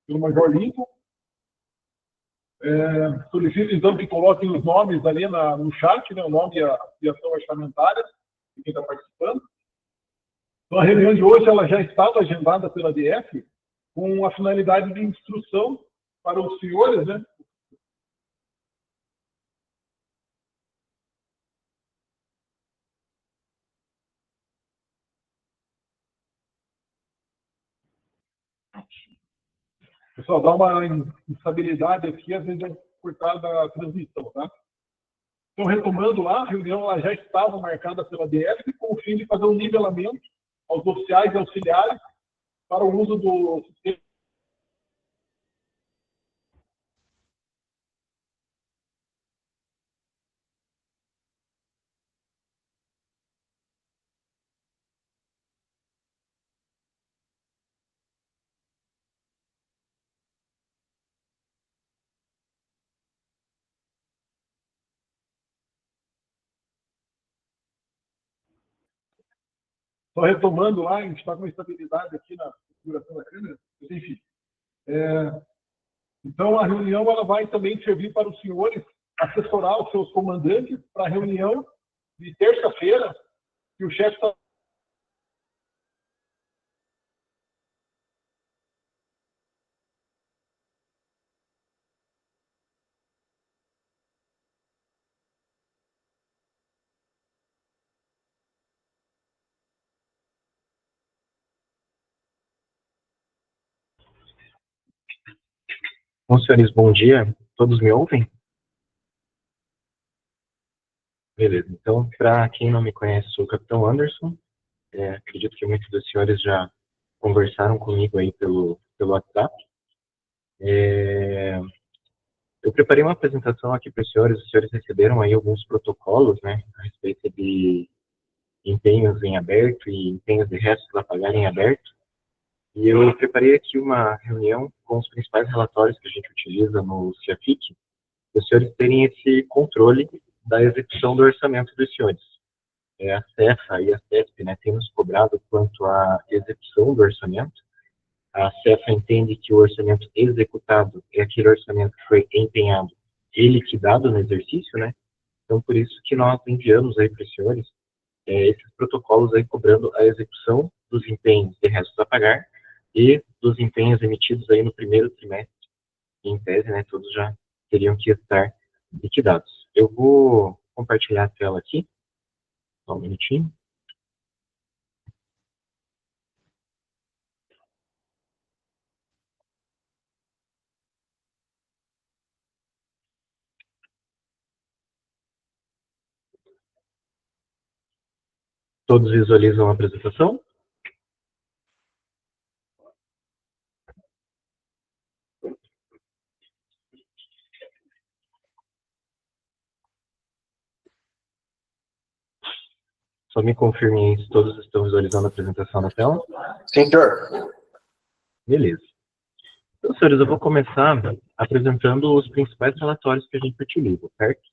pelo Major Lincoln. Solicito, então, que coloquem os nomes ali no chat, né, o nome e a ação orçamentária de quem está participando. Então, a reunião de hoje ela já estava agendada pela DF com a finalidade de instrução para os senhores, né? Pessoal, dá uma instabilidade aqui, às vezes é cortada a transmissão, tá? Então, retomando lá, a reunião ela já estava marcada pela DF com o fim de fazer um nivelamento aos oficiais e auxiliares para o uso do sistema. Só retomando lá, a gente está com uma estabilidade aqui na configuração da câmera, mas enfim. Então, a reunião ela vai também servir para os senhores assessorar os seus comandantes para a reunião de terça-feira, que o chefe está. Bom, senhores, bom dia. Todos me ouvem? Beleza. Então, para quem não me conhece, sou o Capitão Anderson. Acredito que muitos dos senhores já conversaram comigo aí pelo WhatsApp. Eu preparei uma apresentação aqui para os senhores receberam aí alguns protocolos, né, a respeito de empenhos em aberto e empenhos de restos a pagar em aberto. E eu preparei aqui uma reunião com os principais relatórios que a gente utiliza no CIAFIC, para os senhores terem esse controle da execução do orçamento dos senhores. A CEFA e a CESP, né, têm nos cobrado quanto à execução do orçamento. A CEFA entende que o orçamento executado é aquele orçamento que foi empenhado e liquidado no exercício, né? Então, por isso que nós enviamos aí para os senhores esses protocolos aí cobrando a execução dos empenhos de restos a pagar e dos empenhos emitidos aí no primeiro trimestre. Em tese, né, todos já teriam que estar liquidados. Eu vou compartilhar a tela aqui, só um minutinho. Todos visualizam a apresentação? Só me confirmem se todos estão visualizando a apresentação na tela. Sim, senhor. Beleza. Então, senhores, eu vou começar apresentando os principais relatórios que a gente utiliza, certo?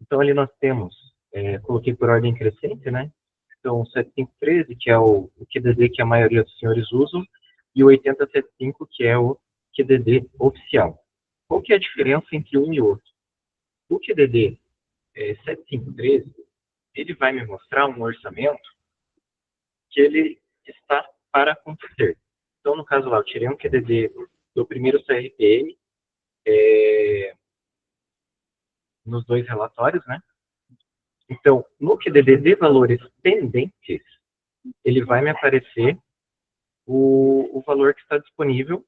Então, ali nós temos, coloquei por ordem crescente, né? Então, o 7513, que é o QDD que a maioria dos senhores usam, e o 8075, que é o QDD oficial. Qual que é a diferença entre um e outro? O QDD 7513, ele vai me mostrar um orçamento que ele está para acontecer. Então, no caso lá, eu tirei um QDD do primeiro CRPM, nos dois relatórios, né? Então, no QDD de valores pendentes, ele vai me aparecer o valor que está disponível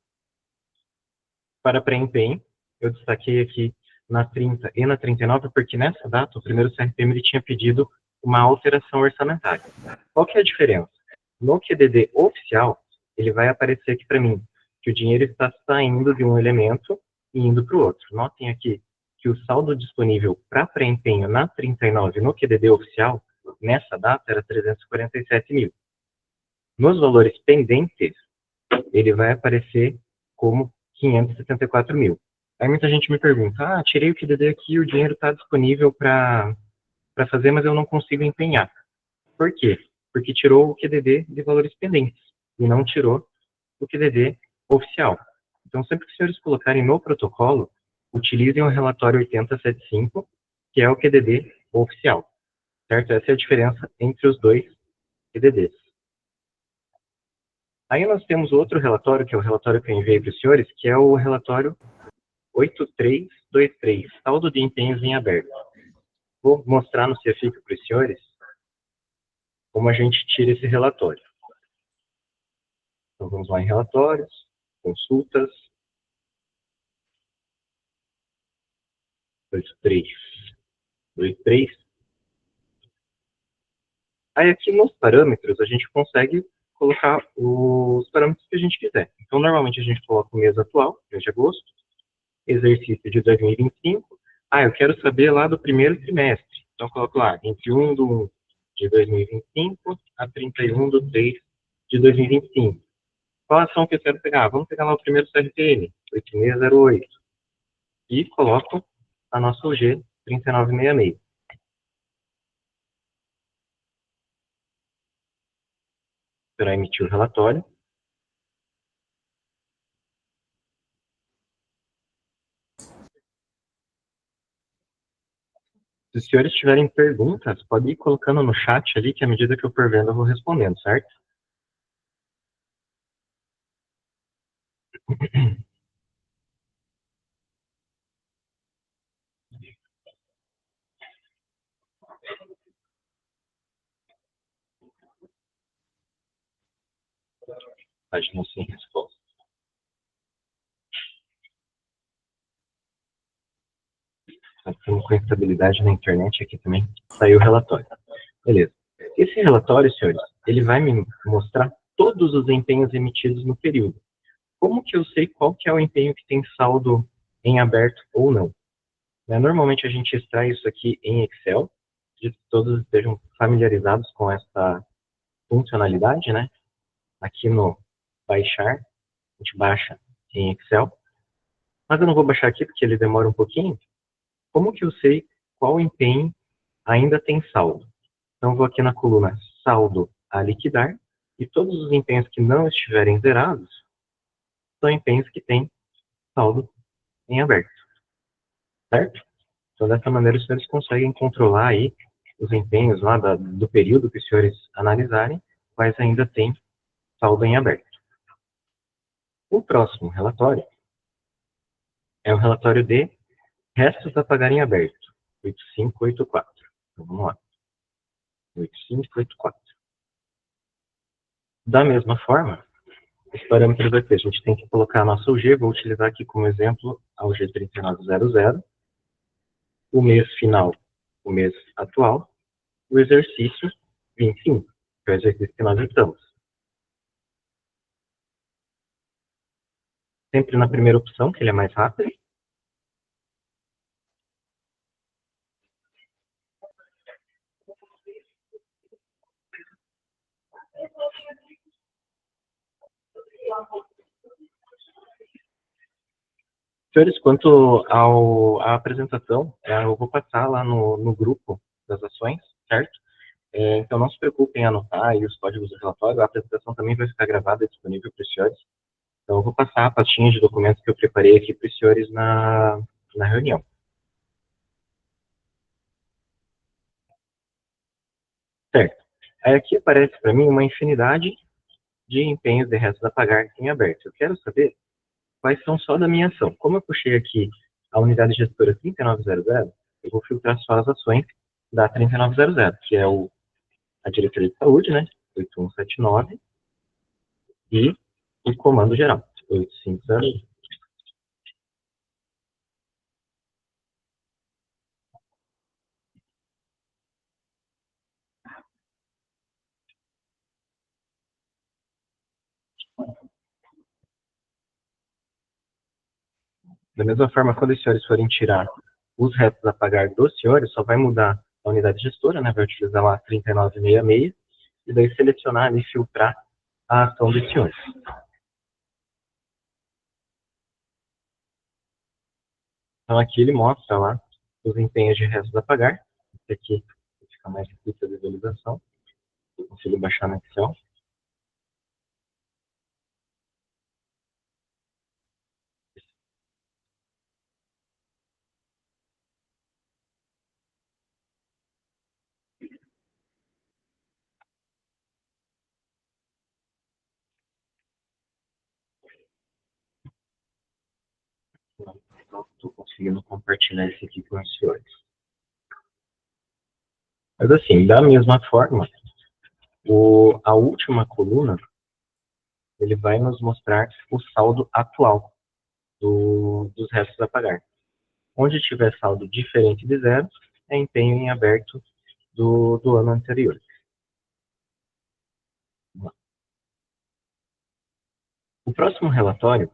para pré-empenho. Eu destaquei aqui na 30 e na 39, porque nessa data, o primeiro CRPM ele tinha pedido uma alteração orçamentária. Qual que é a diferença? No QDD oficial, ele vai aparecer aqui para mim que o dinheiro está saindo de um elemento e indo para o outro. Notem aqui que o saldo disponível para pré-empenho na 39 no QDD oficial, nessa data, era 347 mil. Nos valores pendentes, ele vai aparecer como 574 mil. Aí muita gente me pergunta, tirei o QDD aqui, o dinheiro está disponível para fazer, mas eu não consigo empenhar. Por quê? Porque tirou o QDD de valores pendentes e não tirou o QDD oficial. Então, sempre que os senhores colocarem no protocolo, utilizem o relatório 8075, que é o QDD oficial, certo? Essa é a diferença entre os dois QDDs. Aí nós temos outro relatório, que é o relatório que eu enviei para os senhores, que é o relatório 8323, saldo de empenhos em aberto. Vou mostrar no CFIC para os senhores como a gente tira esse relatório. Então vamos lá em relatórios, consultas, 8323. Aí aqui nos parâmetros a gente consegue colocar os parâmetros que a gente quiser. Então normalmente a gente coloca o mês atual, mês de agosto, exercício de 2025. Ah, eu quero saber lá do primeiro trimestre. Então eu coloco lá, 21 de 2025 a 31 de 3 de 2025. Qual ação que eu quero pegar? Vamos pegar lá o primeiro CRTN, 8608. E coloco a nossa UG 3966. Para emitir o relatório. Se os senhores tiverem perguntas, pode ir colocando no chat ali, que à medida que eu for vendo, eu vou respondendo, certo? Página sem resposta. Estamos com instabilidade na internet aqui também. Saiu o relatório. Beleza. Esse relatório, senhores, ele vai me mostrar todos os empenhos emitidos no período. Como que eu sei qual que é o empenho que tem saldo em aberto ou não? Normalmente a gente extrai isso aqui em Excel, que todos estejam familiarizados com essa funcionalidade, né? Aqui no baixar, a gente baixa em Excel. Mas eu não vou baixar aqui porque ele demora um pouquinho. Como que eu sei qual empenho ainda tem saldo? Então, eu vou aqui na coluna saldo a liquidar, e todos os empenhos que não estiverem zerados são empenhos que têm saldo em aberto, certo? Então, dessa maneira, os senhores conseguem controlar aí os empenhos lá do período que os senhores analisarem, quais ainda têm saldo em aberto. O próximo relatório é o relatório de restos a pagar em aberto, 8584. Então, vamos lá. 8584. Da mesma forma, os parâmetros aqui, a gente tem que colocar a nossa UG, vou utilizar aqui como exemplo a UG 3900, o mês final, o mês atual, o exercício 25, que é o exercício que nós estamos. Sempre na primeira opção, que ele é mais rápido. Senhores, quanto à apresentação, eu vou passar lá no grupo das ações, certo? Então não se preocupem em anotar aí os códigos do relatório, a apresentação também vai ficar gravada e disponível para os senhores. Então eu vou passar a pastinha de documentos que eu preparei aqui para os senhores na reunião. Certo. Aí aqui aparece para mim uma infinidade de empenhos de restos a pagar em aberto. Eu quero saber quais são só da minha ação. Como eu puxei aqui a unidade gestora 3900, eu vou filtrar só as ações da 3900, que é a diretoria de saúde, né, 8179, e o comando geral, 8501. Da mesma forma, quando os senhores forem tirar os restos a pagar dos senhores, só vai mudar a unidade gestora, né, vai utilizar lá 3966, e daí selecionar e filtrar a ação dos senhores. Então aqui ele mostra lá os empenhos de restos a pagar. Esse aqui fica mais difícil a visualização. Eu consigo baixar no Excel. estou conseguindo compartilhar isso aqui com os senhores. Mas assim, da mesma forma, a última coluna, ele vai nos mostrar o saldo atual dos restos a pagar. Onde tiver saldo diferente de zero, é empenho em aberto do ano anterior. O próximo relatório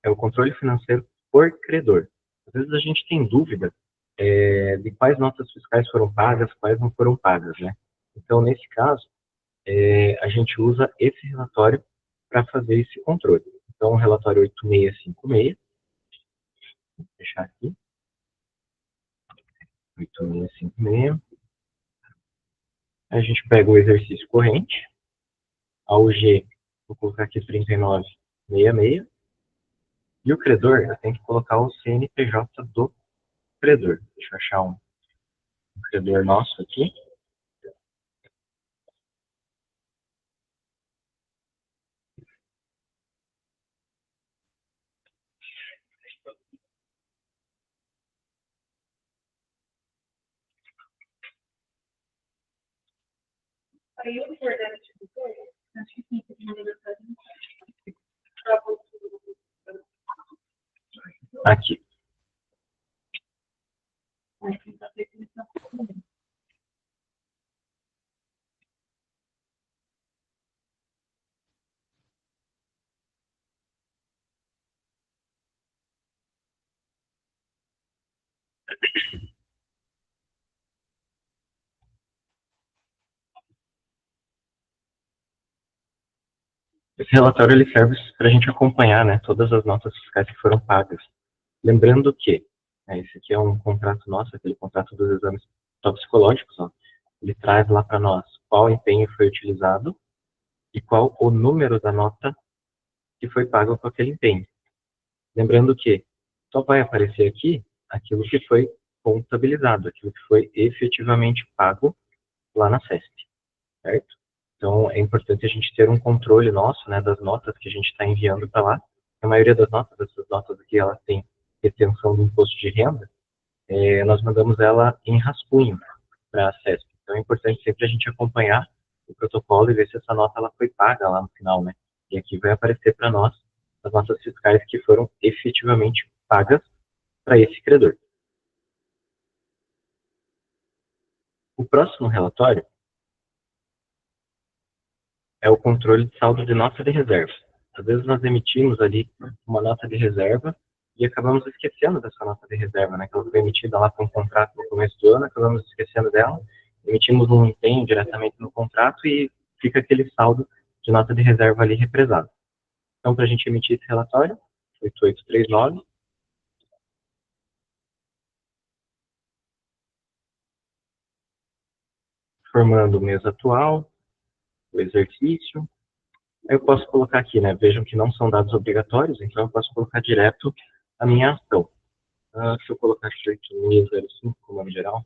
é o controle financeiro por credor. Às vezes a gente tem dúvida de quais notas fiscais foram pagas, quais não foram pagas, né? Então, nesse caso, a gente usa esse relatório para fazer esse controle. Então, o relatório 8656, vou fechar aqui, 8656, a gente pega o exercício corrente, a UG, vou colocar aqui 3966, e o credor, eu tenho que colocar o CNPJ do credor. Deixa eu achar um credor nosso aqui. Aqui. Esse relatório ele serve para a gente acompanhar, né, todas as notas fiscais que foram pagas. Lembrando que esse aqui é um contrato nosso, aquele contrato dos exames toxicológicos, ó. Ele traz lá para nós qual empenho foi utilizado e qual o número da nota que foi paga com aquele empenho. Lembrando que só vai aparecer aqui aquilo que foi contabilizado, aquilo que foi efetivamente pago lá na CESP, certo? Então, é importante a gente ter um controle nosso, né, das notas que a gente está enviando para lá. A maioria das notas, essas notas aqui, elas têm retenção do imposto de renda, nós mandamos ela em rascunho para a CESP. Então, é importante sempre a gente acompanhar o protocolo e ver se essa nota ela foi paga lá no final, né? E aqui vai aparecer para nós as notas fiscais que foram efetivamente pagas para esse credor. O próximo relatório é o controle de saldo de nota de reserva. Às vezes nós emitimos ali uma nota de reserva e acabamos esquecendo dessa nota de reserva, né? Que ela foi emitida lá para um contrato no começo do ano, acabamos esquecendo dela, emitimos um empenho diretamente no contrato e fica aquele saldo de nota de reserva ali represado. Então, para a gente emitir esse relatório, 8839, formando o mês atual, o exercício. Aí eu posso colocar aqui, né? Vejam que não são dados obrigatórios, então eu posso colocar direto a minha ação. Se eu colocar 8605 como nome geral,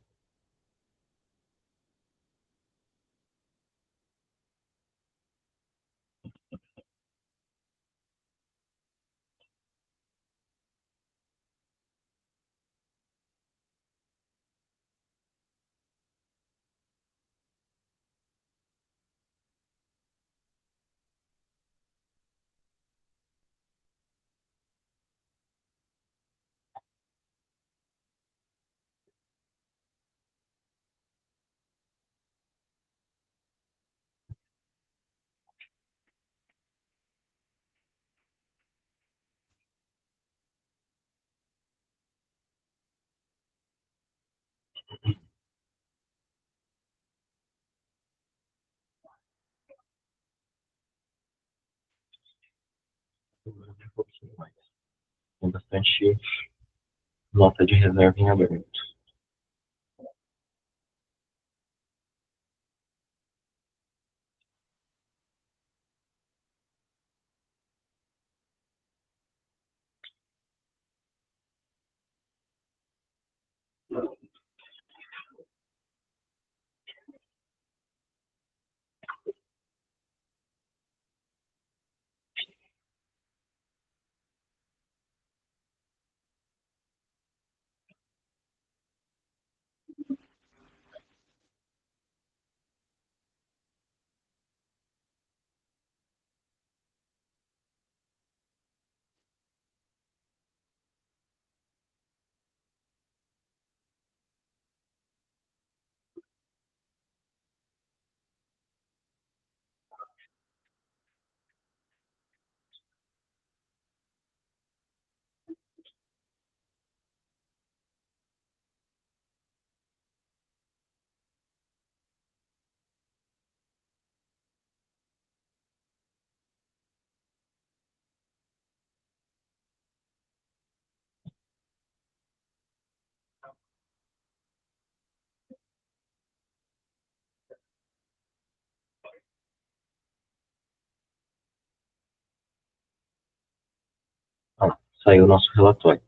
um pouquinho mais. Tem bastante nota de reserva em aberto. saiu o nosso relatório.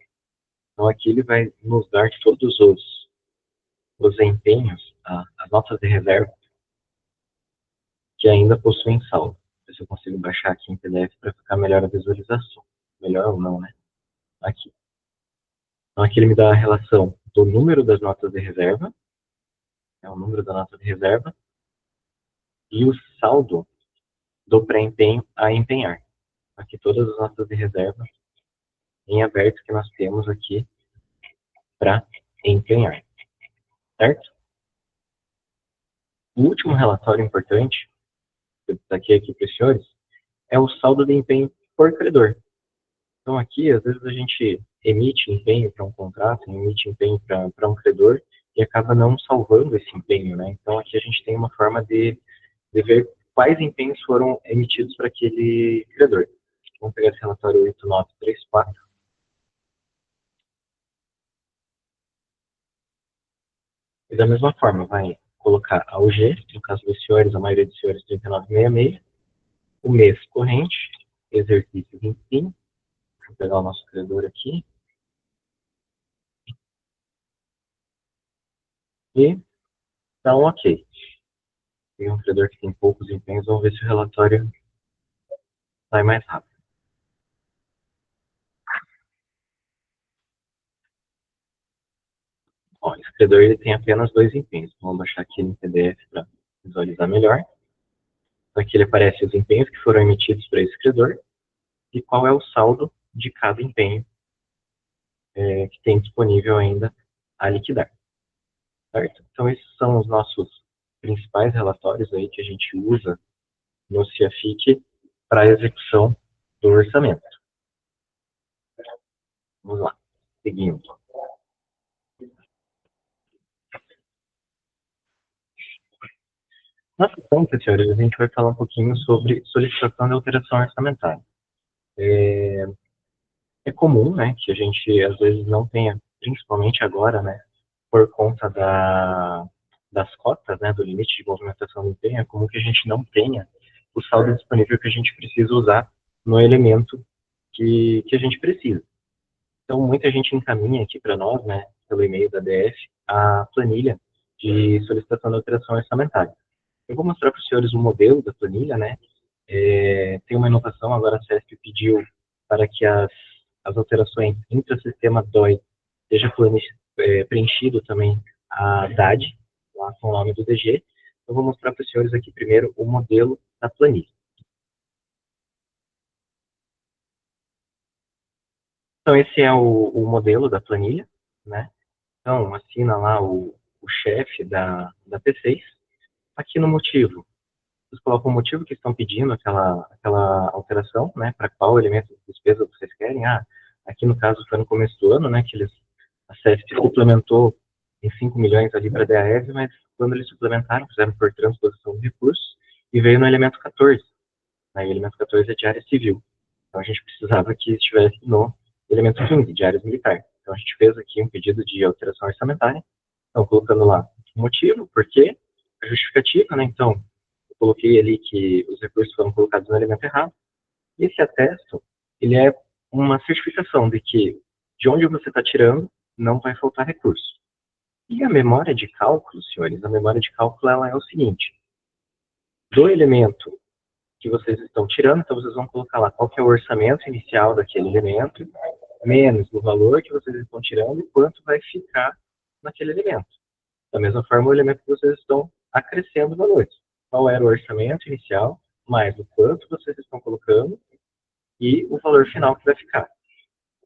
Então aqui ele vai nos dar todos os empenhos, as notas de reserva, que ainda possuem saldo. Ver se eu consigo baixar aqui em PDF para ficar melhor a visualização. Melhor ou não, né? Aqui. Então aqui ele me dá a relação do número das notas de reserva, é o número da nota de reserva, e o saldo do pré-empenho a empenhar. Aqui todas as notas de reserva em aberto que nós temos aqui para empenhar, certo? O último relatório importante, que eu destaquei aqui para os senhores, é o saldo de empenho por credor. Então aqui, às vezes a gente emite empenho para um contrato, emite empenho para um credor e acaba não salvando esse empenho, né? Então aqui a gente tem uma forma de ver quais empenhos foram emitidos para aquele credor. Vamos pegar esse relatório 8934. E da mesma forma, vai colocar a UG, no caso dos senhores, a maioria dos senhores 3966, o mês corrente, exercício 25. Vou pegar o nosso credor aqui. E então, ok. Tem um credor que tem poucos empenhos, vamos ver se o relatório sai mais rápido. Ó, esse credor ele tem apenas 2 empenhos. Vamos baixar aqui no PDF para visualizar melhor. Então, aqui ele aparece os empenhos que foram emitidos para esse credor e qual é o saldo de cada empenho que tem disponível ainda a liquidar. Certo? Então, esses são os nossos principais relatórios aí que a gente usa no CIAFIC para a execução do orçamento. Vamos lá, seguindo. Na sessão, senhores, a gente vai falar um pouquinho sobre solicitação de alteração orçamentária. É comum, né, que a gente às vezes não tenha, principalmente agora, né, por conta das cotas, né, do limite de movimentação do empenho, é comum que a gente não tenha o saldo disponível que a gente precisa usar no elemento que a gente precisa. Então, muita gente encaminha aqui para nós, né, pelo e-mail da DF, a planilha de solicitação de alteração orçamentária. Eu vou mostrar para os senhores o modelo da planilha, né? Tem uma inovação, agora a CESP pediu para que as alterações intrasistema DOI seja preenchido também a DAD, lá com o nome do DG. Eu vou mostrar para os senhores aqui primeiro o modelo da planilha. Então, esse é o modelo da planilha, né? Então, assina lá o chefe da P6. Aqui no motivo, vocês colocam o motivo que estão pedindo aquela alteração, né? Para qual elemento de despesa vocês querem. Aqui no caso foi no começo do ano, né? Que a CESP suplementou em 5 milhões ali para a DAEV, mas quando eles suplementaram, fizeram por transposição de recursos e veio no elemento 14. Né, o elemento 14 é de área civil. Então a gente precisava que estivesse no elemento 15, de áreas militar. Então a gente fez aqui um pedido de alteração orçamentária. Então, colocando lá o motivo, porquê, a justificativa, né? Então, eu coloquei ali que os recursos foram colocados no elemento errado. E esse atesto, ele é uma certificação de que de onde você está tirando, não vai faltar recurso. E a memória de cálculo, senhores, a memória de cálculo ela é o seguinte: do elemento que vocês estão tirando, então vocês vão colocar lá qual que é o orçamento inicial daquele elemento, menos o valor que vocês estão tirando e quanto vai ficar naquele elemento. Da mesma forma, o elemento que vocês estão acrescendo valores. Qual era o orçamento inicial, mais o quanto vocês estão colocando e o valor final que vai ficar.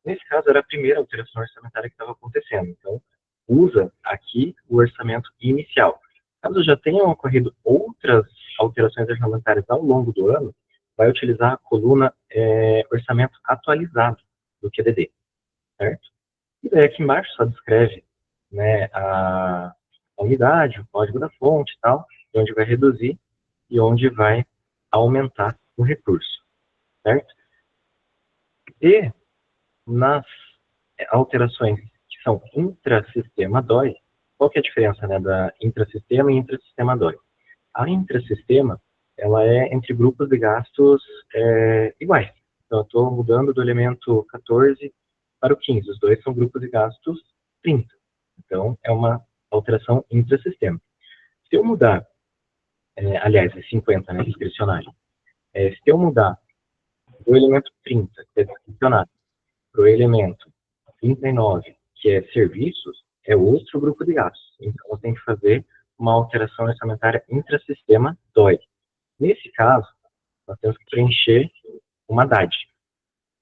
Nesse caso, era a primeira alteração orçamentária que estava acontecendo. Então, usa aqui o orçamento inicial. Caso já tenham ocorrido outras alterações orçamentárias ao longo do ano, vai utilizar a coluna orçamento atualizado do QDD, certo? E daí aqui embaixo só descreve, né, a unidade, o código da fonte e tal, onde vai reduzir e onde vai aumentar o recurso, certo? E nas alterações que são intrasistema DOI, qual que é a diferença, né, da intrasistema e intrasistema DOI? A intrasistema, ela é entre grupos de gastos iguais. Então, eu estou mudando do elemento 14 para o 15. Os dois são grupos de gastos 30. Então, é uma alteração intrasistema. Se eu mudar, aliás, é 50, né, discricionário. Se eu mudar do elemento 30, que é discricionário, para o elemento 39, que é serviços, é outro grupo de gastos. Então, eu tenho que fazer uma alteração orçamentária intrasistema DOI. Nesse caso, nós temos que preencher uma DAD.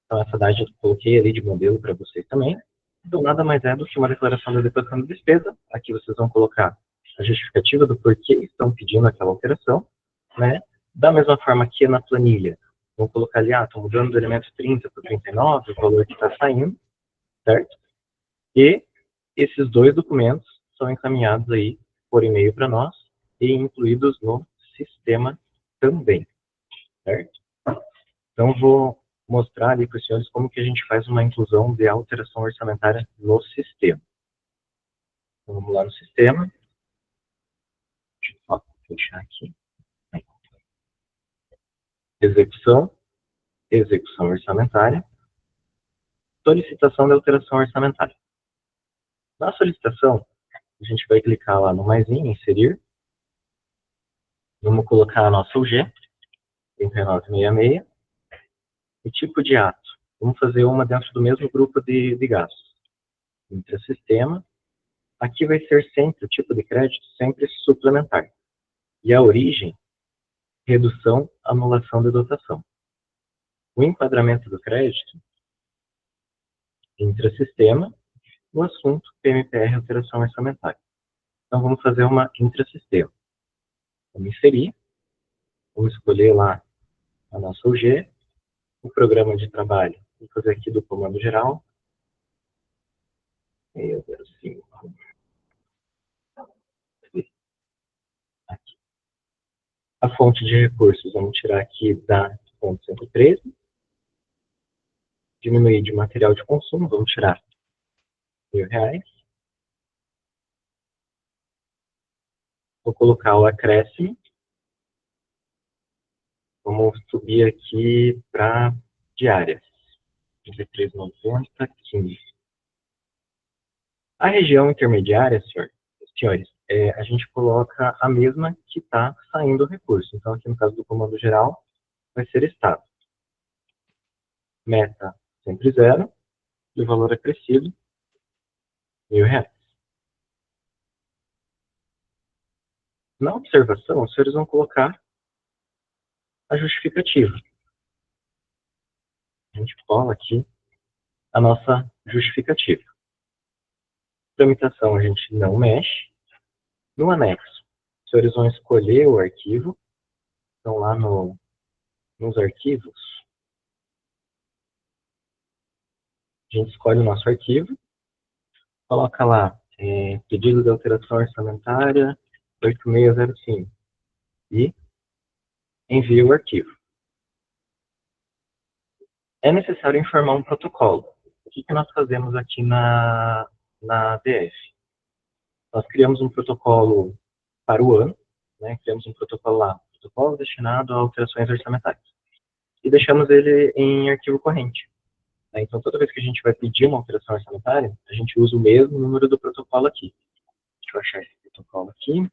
Então, essa DAD eu coloquei ali de modelo para vocês também. Então, nada mais é do que uma declaração da adequação de despesa. Aqui vocês vão colocar a justificativa do porquê estão pedindo aquela alteração, né? Da mesma forma que na planilha, vão colocar ali, estou mudando do elemento 30 para o 39, o valor que está saindo, certo? E esses dois documentos são encaminhados aí por e-mail para nós e incluídos no sistema também, certo? Então, vou mostrar ali para os senhores como que a gente faz uma inclusão de alteração orçamentária no sistema. Então, vamos lá no sistema. Deixa eu só fechar aqui. Execução, execução orçamentária, solicitação de alteração orçamentária. Na solicitação, a gente vai clicar lá no maisinho, inserir. Vamos colocar a nossa UG, 3966. O tipo de ato. Vamos fazer uma dentro do mesmo grupo de gastos. Intrasistema. Aqui vai ser sempre, o tipo de crédito, sempre suplementar. E a origem, redução, anulação de dotação. O enquadramento do crédito, intrasistema. O assunto, PMPR, alteração orçamentária. Então, vamos fazer uma intrasistema. Vamos inserir. Vamos escolher lá a nossa UG. O programa de trabalho, vou fazer aqui do comando geral. 605. Aqui. A fonte de recursos, vamos tirar aqui da fonte 113. Diminuir de material de consumo, vamos tirar R$1.000. Vou colocar o acréscimo. Vamos subir aqui para diárias. 33,90, 15. A região intermediária, senhores, a gente coloca a mesma que está saindo o recurso. Então, aqui no caso do comando geral, vai ser estado. Meta sempre 0. E o valor acrescido, R$1.000. Na observação, os senhores vão colocar a justificativa. A gente cola aqui a nossa justificativa. Tramitação a gente não mexe. No anexo, os senhores vão escolher o arquivo. Então, lá nos arquivos, a gente escolhe o nosso arquivo. Coloca lá, pedido de alteração orçamentária 8605. E envia o arquivo. É necessário informar um protocolo. O que nós fazemos aqui na DF? Nós criamos um protocolo para o ano, né? Criamos um protocolo lá, protocolo destinado a alterações orçamentárias. E deixamos ele em arquivo corrente. Né? Então, toda vez que a gente vai pedir uma alteração orçamentária, a gente usa o mesmo número do protocolo aqui. Deixa eu achar esse protocolo aqui.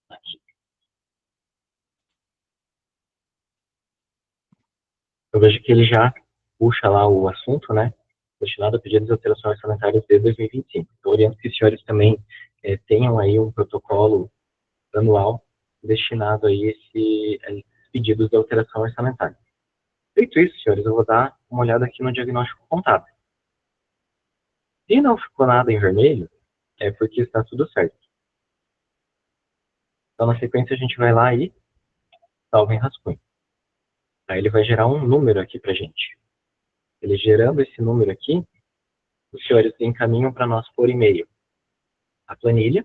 Aqui. Eu vejo que ele já puxa lá o assunto, né? Destinado a pedidos de alteração orçamentária de 2025. Então, oriento que os senhores também tenham aí um protocolo anual destinado a esses pedidos de alteração orçamentária. Feito isso, senhores, eu vou dar uma olhada aqui no diagnóstico contábil. Se não ficou nada em vermelho, é porque está tudo certo. Então, na sequência, a gente vai lá e salva em rascunho. Aí ele vai gerar um número aqui para a gente. Ele gerando esse número aqui, os senhores encaminham para nós por e-mail a planilha,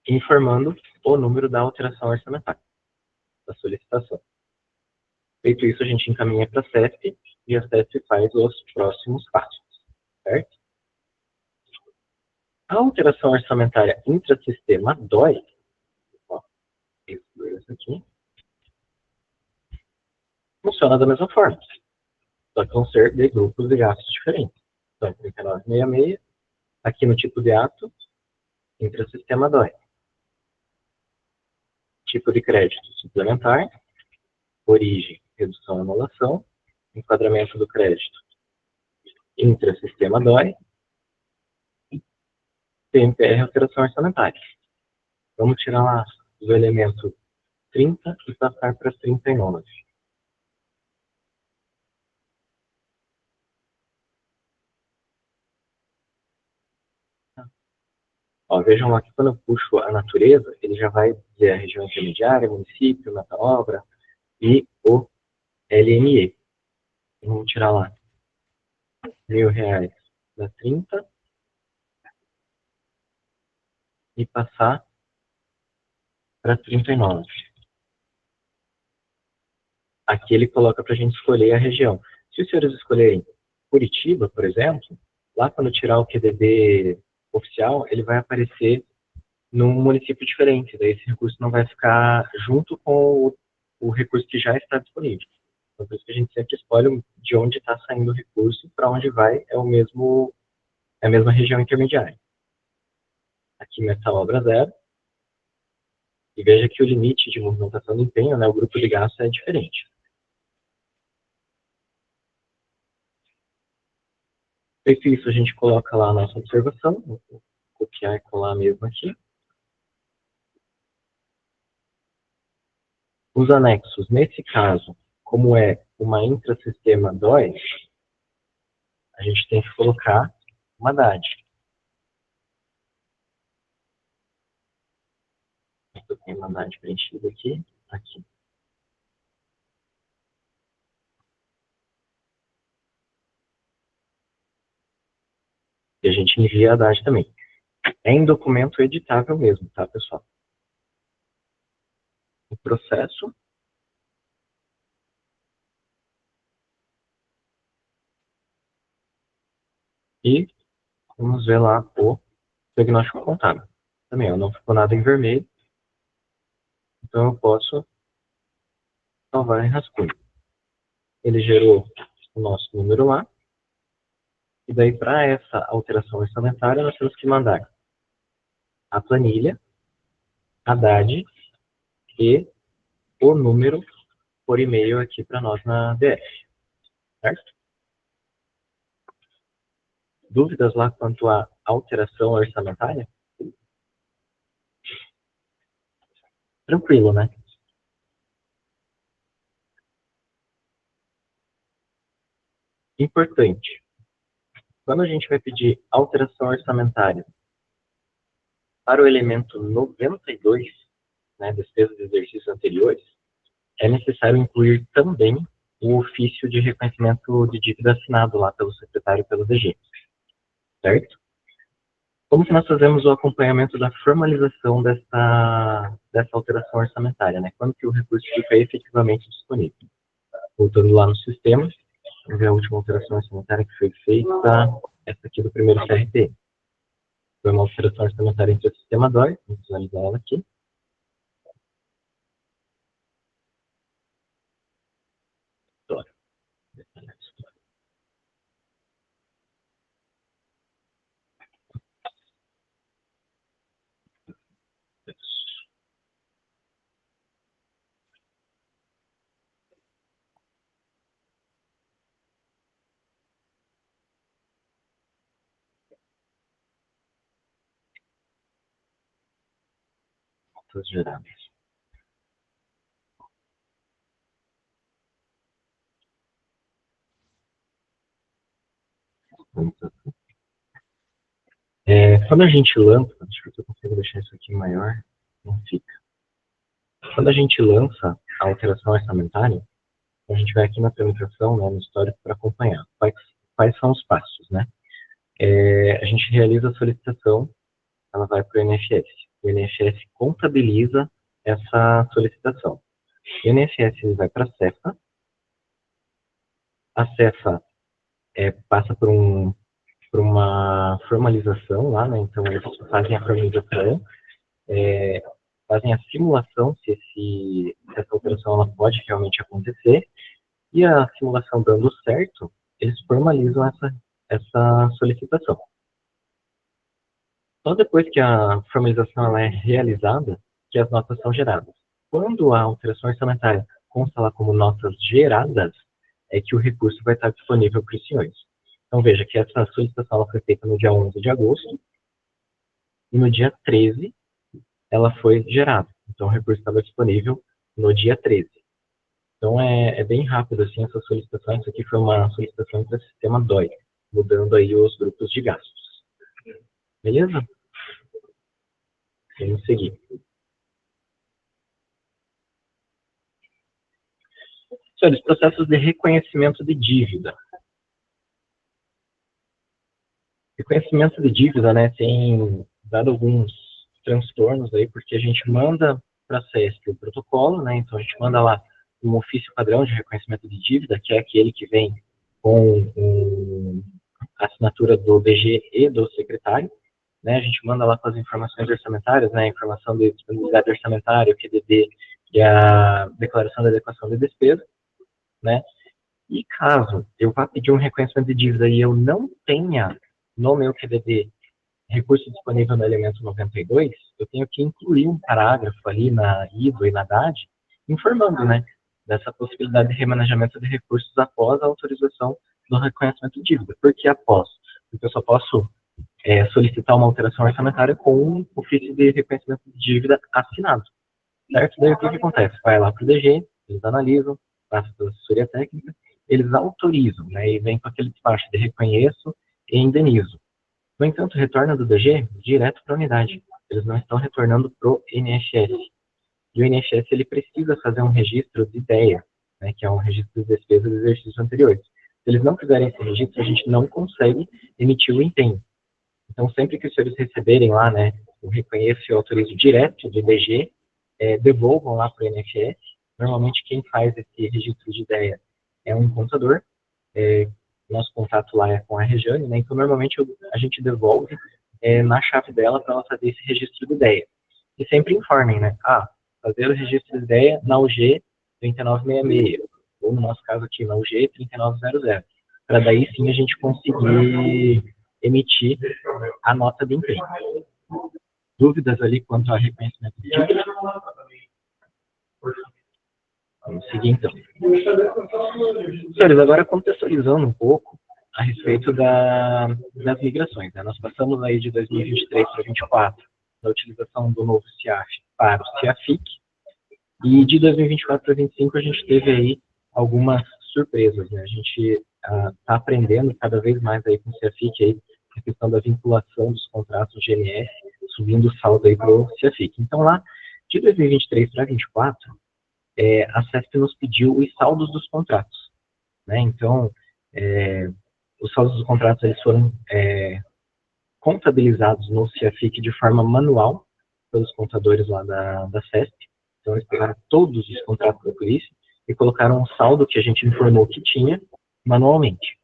informando o número da alteração orçamentária, da solicitação. Feito isso, a gente encaminha para a CESP e a CESP faz os próximos passos, certo? A alteração orçamentária intrasistema DOI, ó, isso aqui, funciona da mesma forma, só que vão ser de grupos de gastos diferentes. Então, 3966, aqui no tipo de ato, intrasistema DOI. Tipo de crédito suplementar, origem, redução e anulação, enquadramento do crédito, intrasistema DOI, PMPR, alteração orçamentária. Vamos tirar lá do elemento 30 e passar para 39. Ó, vejam lá que quando eu puxo a natureza, ele já vai dizer a região intermediária, município, meta-obra e o LME. Vamos tirar lá R$ 1.000 da 30 e passar para 39. Aqui ele coloca para a gente escolher a região. Se os senhores escolherem Curitiba, por exemplo, lá quando tirar o QDB oficial, ele vai aparecer num município diferente. Daí esse recurso não vai ficar junto com o recurso que já está disponível. Então, por isso que a gente sempre escolhe de onde está saindo o recurso, para onde vai, é a mesma região intermediária. Aqui meta obra 0. E veja que o limite de movimentação do empenho, né, o grupo de gasto é diferente. Feito isso, a gente coloca lá a nossa observação. Vou copiar e colar mesmo aqui. Os anexos, nesse caso, como é uma intrasistema DOI, a gente tem que colocar uma DAD. Eu tenho uma DAD preenchida aqui. E a gente envia a DAD também. É em documento editável mesmo, tá, pessoal? O processo. E vamos ver lá o diagnóstico contábil. Também, não ficou nada em vermelho. Então eu posso salvar em rascunho. Ele gerou o nosso número lá. E daí, para essa alteração orçamentária, nós temos que mandar a planilha, a DAD e o número por e-mail aqui para nós na DF. Certo? Dúvidas lá quanto à alteração orçamentária? Tranquilo, né? Importante. Quando a gente vai pedir alteração orçamentária para o elemento 92, né, despesas de exercícios anteriores, é necessário incluir também o ofício de reconhecimento de dívida assinado lá pelo secretário e pelo DG. Certo? Como que nós fazemos o acompanhamento da formalização dessa alteração orçamentária, né? Quando que o recurso fica efetivamente disponível? Voltando lá no sistema, vamos ver a última alteração orçamentária que foi feita, essa aqui do primeiro CRT. Foi uma alteração orçamentária entre o sistema DOI, vamos visualizar ela aqui. Contas gerais. Quando a gente lança, deixa eu ver se eu consigo deixar isso aqui maior, não fica. Quando a gente lança a alteração orçamentária, a gente vai aqui na tramitação, né, no histórico, para acompanhar quais são os passos, né? A gente realiza a solicitação, ela vai para o INSS. o INSS contabiliza essa solicitação. O INSS ele vai para a Cefa. A Cefa passa por uma formalização lá, né? Então, eles fazem a formalização, fazem a simulação se essa alteração ela pode realmente acontecer, e a simulação dando certo, eles formalizam essa solicitação. Só depois que a formalização ela é realizada, que as notas são geradas. Quando a alteração orçamentária consta lá como notas geradas, é que o recurso vai estar disponível para os senhores. Então, veja que essa solicitação ela foi feita no dia 11 de agosto, e no dia 13 ela foi gerada. Então, o recurso estava disponível no dia 13. Então, é bem rápido, assim, essa solicitação. Isso aqui foi uma solicitação para o sistema DOI, mudando aí os grupos de gastos. Beleza? Vamos seguir. Senhores, processos de reconhecimento de dívida. Reconhecimento de dívida, né, tem dado alguns transtornos aí, porque a gente manda para a CESP o protocolo, né, então a gente manda lá um ofício padrão de reconhecimento de dívida, que é aquele que vem com a assinatura do DG e do secretário, né, a gente manda lá com as informações orçamentárias, né, a informação de disponibilidade orçamentária, o QDD e a declaração de adequação de despesa, né, e caso eu vá pedir um reconhecimento de dívida e eu não tenha no meu QDD recurso disponível no elemento 92, eu tenho que incluir um parágrafo ali na IVA e na DAD, informando, né, dessa possibilidade de remanejamento de recursos após a autorização do reconhecimento de dívida. Por que após? Porque eu só posso solicitar uma alteração orçamentária com um ofício de reconhecimento de dívida assinado, certo? Daí o que acontece? Vai lá para o DG, eles analisam, passa pela assessoria técnica, eles autorizam, né, e vem com aquele despacho de reconheço e indenizo. No entanto, retorna do DG direto para a unidade. Eles não estão retornando para o INSS. E o INSS ele precisa fazer um registro de ideia, né, que é um registro de despesas de exercícios anteriores. Se eles não fizerem esse registro, a gente não consegue emitir o empenho. Então, sempre que os senhores receberem lá, né, o reconheço e autorizo direto do DG, devolvam lá para o INSS. Normalmente, quem faz esse registro de ideia é um contador. Nosso contato lá é com a Regiane, né? Então, normalmente, a gente devolve na chave dela para ela fazer esse registro de ideia. E sempre informem, né? Fazer o registro de ideia na UG 3966, ou no nosso caso aqui, na UG 3900, para daí sim a gente conseguir emitir a nota de empenho. Dúvidas ali quanto ao reconhecimento de dívida? Vamos seguir então. Senhores, agora contextualizando um pouco a respeito das migrações, né? Nós passamos aí de 2023 para 2024 da utilização do novo CIAF para o CIAFIC, e de 2024 para 2025 a gente teve aí algumas surpresas, né? A gente está aprendendo cada vez mais aí com o CIAFIC aí, a questão da vinculação dos contratos GNS, subindo o saldo aí para o CIAFIC. Então lá, de 2023 para 2024, a CESP nos pediu os saldos dos contratos, né? Então, os saldos dos contratos eles foram contabilizados no CIAFIC de forma manual pelos contadores lá da CESP. Então, eles pegaram todos os contratos da polícia e colocaram um saldo que a gente informou que tinha manualmente.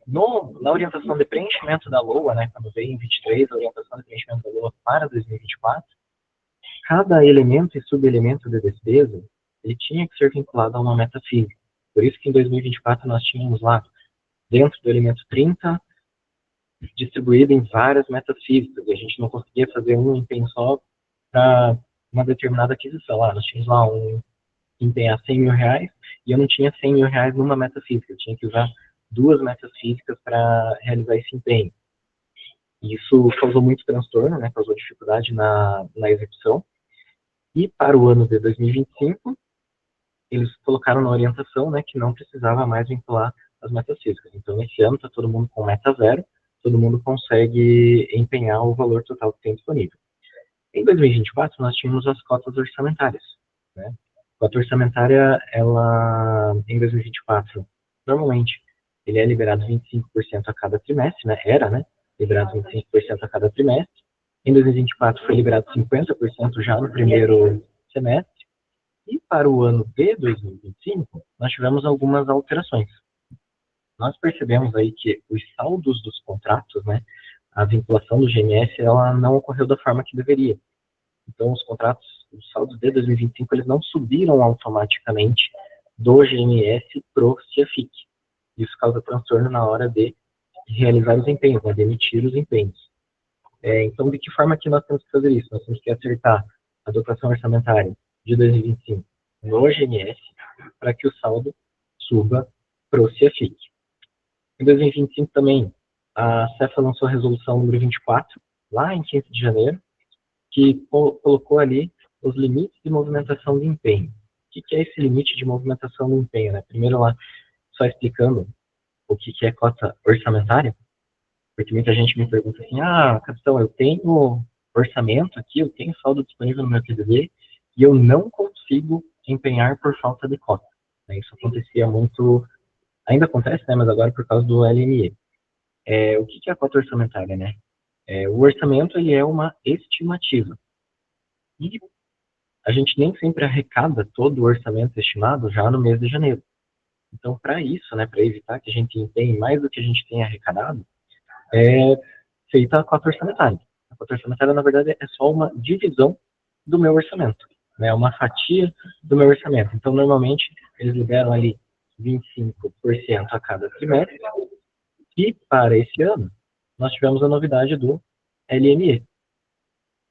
Na orientação de preenchimento da LOA, né, quando veio em 23, a orientação de preenchimento da LOA para 2024, cada elemento e subelemento de despesa, ele tinha que ser vinculado a uma meta física. Por isso que em 2024 nós tínhamos lá, dentro do elemento 30, distribuído em várias metas físicas, e a gente não conseguia fazer um empenho só para uma determinada aquisição. Lá, nós tínhamos lá empenhar 100 mil reais, e eu não tinha 100 mil reais numa meta física, eu tinha que usar duas metas físicas para realizar esse empenho. Isso causou muito transtorno, né, causou dificuldade na execução. E para o ano de 2025, eles colocaram na orientação, né, que não precisava mais vincular as metas físicas. Então, esse ano está todo mundo com meta zero, todo mundo consegue empenhar o valor total que tem disponível. Em 2024, nós tínhamos as cotas orçamentárias, né? A cota orçamentária, ela, em 2024, normalmente, ele é liberado 25% a cada trimestre, né? Era, né? Liberado 25% a cada trimestre. Em 2024 foi liberado 50% já no primeiro semestre. E para o ano de 2025, nós tivemos algumas alterações. Nós percebemos aí que os saldos dos contratos, né, a vinculação do GMS, ela não ocorreu da forma que deveria. Então, os contratos, os saldos de 2025, eles não subiram automaticamente do GMS para o CIAFIC. Isso causa transtorno na hora de realizar os empenhos, né, de emitir os empenhos. Então, de que forma que nós temos que fazer isso? Nós temos que acertar a dotação orçamentária de 2025 no GMS para que o saldo suba para o CIAFIC. Em 2025 também, a CEFA lançou a resolução número 24, lá em 15 de janeiro, que colocou ali os limites de movimentação de empenho. O que é esse limite de movimentação de empenho? Né? Primeiro lá, só explicando o que é cota orçamentária, porque muita gente me pergunta assim, capitão, eu tenho orçamento aqui, eu tenho saldo disponível no meu TDD, e eu não consigo empenhar por falta de cota. Isso acontecia muito, ainda acontece, né, mas agora por causa do LME. O que é a cota orçamentária, né? O orçamento, ele é uma estimativa. E a gente nem sempre arrecada todo o orçamento estimado já no mês de janeiro. Então, para isso, né, para evitar que a gente empenhe mais do que a gente tem arrecadado, é feita a cota orçamentária. A cota orçamentária, na verdade, é só uma divisão do meu orçamento, né, uma fatia do meu orçamento. Então, normalmente, eles liberam ali 25% a cada trimestre. E, para esse ano, nós tivemos a novidade do LME.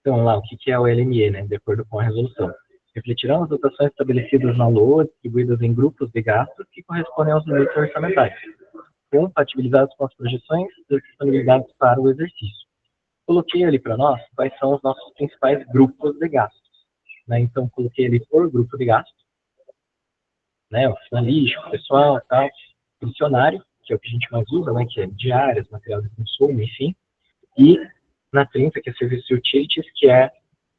Então, lá, o que é o LME, né, de acordo com a resolução? Refletirão as dotações estabelecidas na LOA, distribuídas em grupos de gastos que correspondem aos limites orçamentários, compatibilizados com as projeções e disponibilidades para o exercício. Coloquei ali para nós quais são os nossos principais grupos de gastos. Né? Então, coloquei ali por grupo de gastos, né, oficina lixo, pessoal, tal, funcionário, que é o que a gente mais usa, né, que é diárias, material de consumo, enfim, e na 30, que é serviços de utilities, que é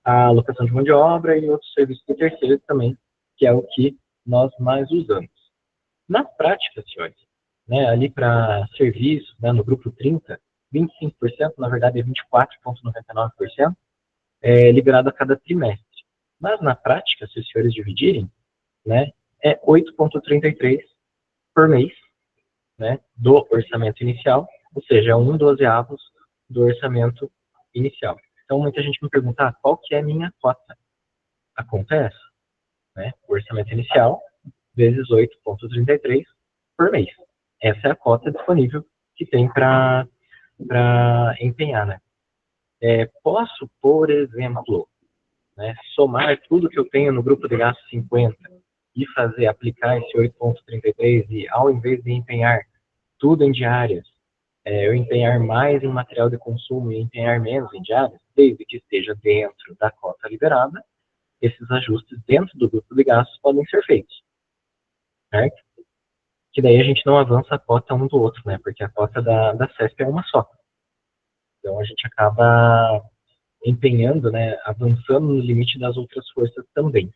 a alocação de mão de obra e outros serviços de terceiro também, que é o que nós mais usamos. Na prática, senhores, né, ali para serviço, né, no grupo 30, 25%, na verdade é 24,99%, liberado a cada trimestre. Mas na prática, se os senhores dividirem, né, é 8,33 por mês, né, do orçamento inicial, ou seja, é 1/12 do orçamento inicial. Então, muita gente me pergunta, qual que é a minha cota? A conta é essa, né? O orçamento inicial vezes 8,33 por mês. Essa é a cota disponível que tem para empenhar, né? Posso, por exemplo, né, somar tudo que eu tenho no grupo de gasto 50 e aplicar esse 8,33 e, ao invés de empenhar tudo em diárias, eu empenhar mais em material de consumo e empenhar menos em diárias, desde que esteja dentro da cota liberada, esses ajustes dentro do grupo de gastos podem ser feitos, certo? Que daí a gente não avança a cota um do outro, né? Porque a cota da CESP é uma só. Então a gente acaba empenhando, né? Avançando no limite das outras forças também.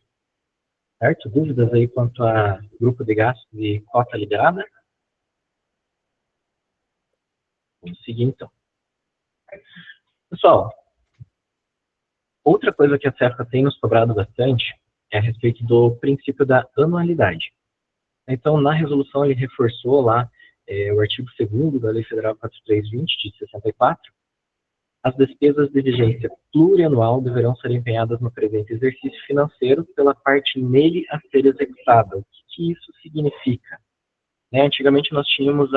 Certo? Dúvidas aí quanto a grupo de gastos e cota liberada? Vamos seguir então. Pessoal, outra coisa que a CEFA tem nos cobrado bastante é a respeito do princípio da anualidade. Então, na resolução, ele reforçou lá o artigo 2º da Lei Federal 4320, de 64. As despesas de vigência plurianual deverão ser empenhadas no presente exercício financeiro pela parte nele a ser executada. O que isso significa? Né, antigamente, nós tínhamos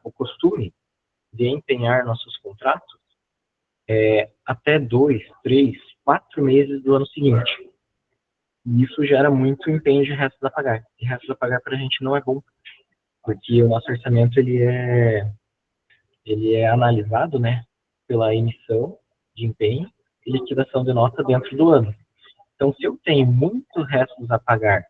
o costume de empenhar nossos contratos até 2, 3, 4 meses do ano seguinte. E isso gera muito empenho de restos a pagar. E restos a pagar para a gente não é bom, porque o nosso orçamento ele é analisado, né, pela emissão de empenho e liquidação de nota dentro do ano. Então, se eu tenho muitos restos a pagar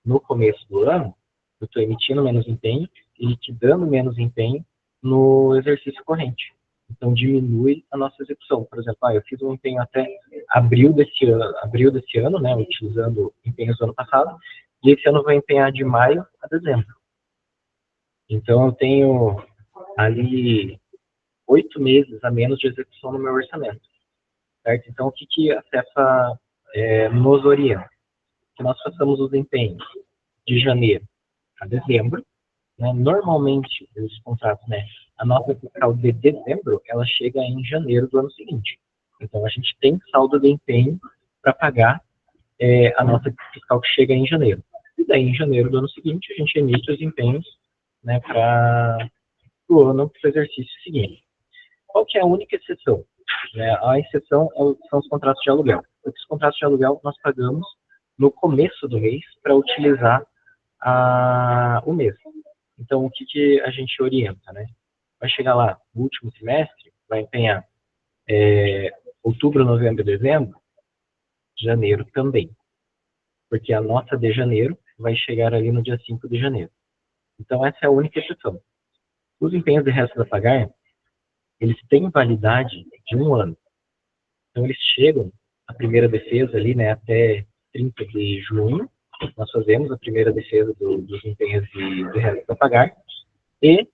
no começo do ano, eu estou emitindo menos empenho e liquidando menos empenho no exercício corrente. Então, diminui a nossa execução. Por exemplo, eu fiz um empenho até abril desse ano, né, utilizando empenhos do ano passado, e esse ano eu vou empenhar de maio a dezembro. Então, eu tenho ali 8 meses a menos de execução no meu orçamento. certo? Então, o que, que a Cefa nos orienta? Que nós façamos os empenhos de janeiro a dezembro, né? Normalmente, os contratos, né, a nota fiscal de dezembro, ela chega em janeiro do ano seguinte. Então, a gente tem saldo de empenho para pagar a nota fiscal que chega em janeiro. E daí, em janeiro do ano seguinte, a gente emite os empenhos, né, para o ano do exercício seguinte. Qual que é a única exceção? A exceção são os contratos de aluguel. Porque os contratos de aluguel nós pagamos no começo do mês para utilizar o mês. Então, o que, que a gente orienta, né? Vai chegar lá no último semestre, vai empenhar outubro, novembro e dezembro, janeiro também. Porque a nota de janeiro vai chegar ali no dia 5 de janeiro. Então, essa é a única exceção. Os empenhos de resto a pagar, eles têm validade de 1 ano. Então, eles chegam, a primeira defesa ali, né, até 30 de junho, nós fazemos a primeira defesa dos empenhos de resto a pagar, e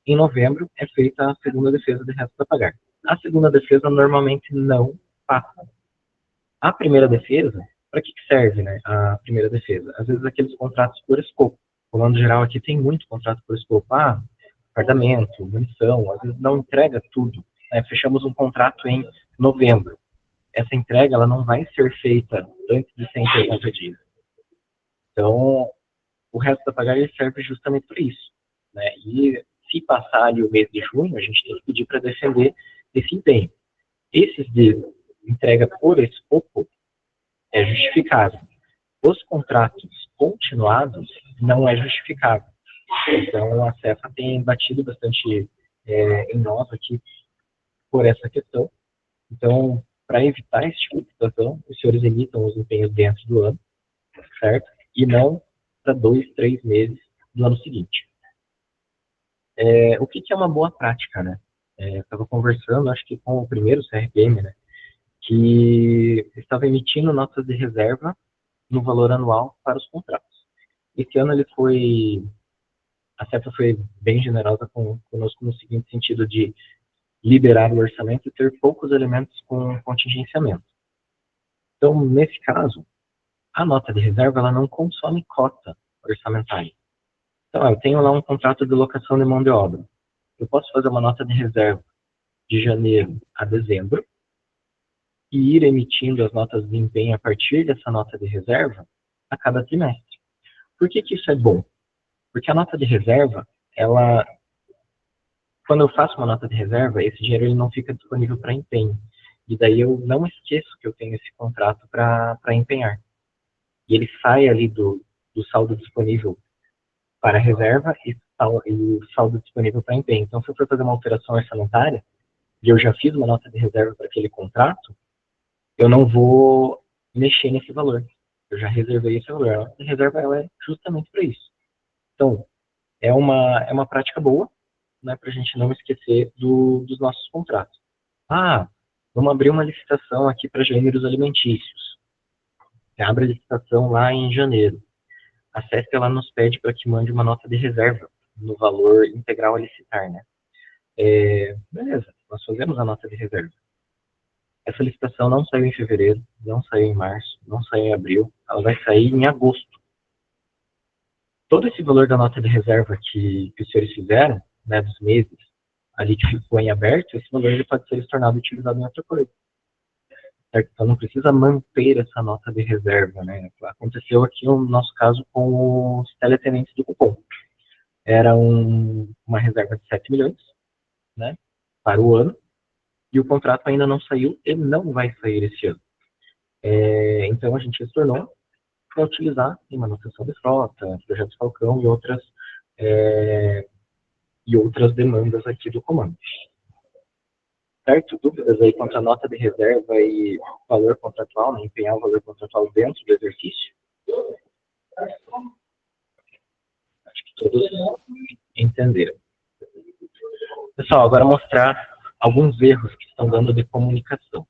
em novembro é feita a segunda defesa de resto a pagar. A segunda defesa normalmente não passa. A primeira defesa, para que serve, né, a primeira defesa? Às vezes aqueles contratos por escopo. Falando geral aqui, tem muito contrato por escopo. Fardamento, munição, às vezes não entrega tudo. Fechamos um contrato em novembro. Essa entrega ela não vai ser feita antes de 180 dias. Então, o resto da pagar ele serve justamente para isso, né? E se passar ali o mês de junho, a gente tem que pedir para defender esse empenho. Esses de entrega por escopo é justificável. Os contratos continuados não é justificável. Então, a Cefa tem batido bastante em nós aqui por essa questão. Então, para evitar esse tipo de situação, os senhores emitam os empenhos dentro do ano, certo? E não para 2, 3 meses do ano seguinte. O que é uma boa prática, né? Estava conversando, acho que com o primeiro CRPM, né? Que estava emitindo notas de reserva no valor anual para os contratos. Esse ano a CEFA foi bem generosa conosco no seguinte sentido de liberar o orçamento e ter poucos elementos com contingenciamento. Então, nesse caso, a nota de reserva ela não consome cota orçamentária. Então, eu tenho lá um contrato de locação de mão de obra. Eu posso fazer uma nota de reserva de janeiro a dezembro e ir emitindo as notas de empenho a partir dessa nota de reserva a cada trimestre. Por que isso é bom? Porque a nota de reserva, quando eu faço uma nota de reserva, esse dinheiro ele não fica disponível para empenho. E daí eu não esqueço que eu tenho esse contrato para empenhar. E ele sai ali do saldo disponível para reserva e o saldo disponível para empenho. Então, se eu for fazer uma alteração orçamentária, e eu já fiz uma nota de reserva para aquele contrato, eu não vou mexer nesse valor. Eu já reservei esse valor. A nota de reserva ela é justamente para isso. Então, é uma prática boa, né, para a gente não esquecer dos nossos contratos. Vamos abrir uma licitação aqui para gêneros alimentícios. Abre a licitação lá em janeiro. A CESP ela nos pede para que mande uma nota de reserva no valor integral a licitar, né? Beleza, nós fazemos a nota de reserva. Essa licitação não saiu em fevereiro, não saiu em março, não saiu em abril, ela vai sair em agosto. Todo esse valor da nota de reserva que os senhores fizeram, né, dos meses, ali que ficou em aberto, esse valor ele pode ser tornado utilizado em outra coisa. Certo? Então não precisa manter essa nota de reserva, né? Aconteceu aqui no nosso caso com os teletenentes do cupom. Era uma reserva de 7 milhões, né, para o ano, e o contrato ainda não saiu e não vai sair esse ano. Então a gente retornou para utilizar em manutenção de frota, projetos Falcão e outras demandas aqui do comando. Certo? Dúvidas aí quanto à nota de reserva e valor contratual, né? Empenhar o valor contratual dentro do exercício? Acho que todos entenderam. Pessoal, agora mostrar alguns erros que estão dando de comunicação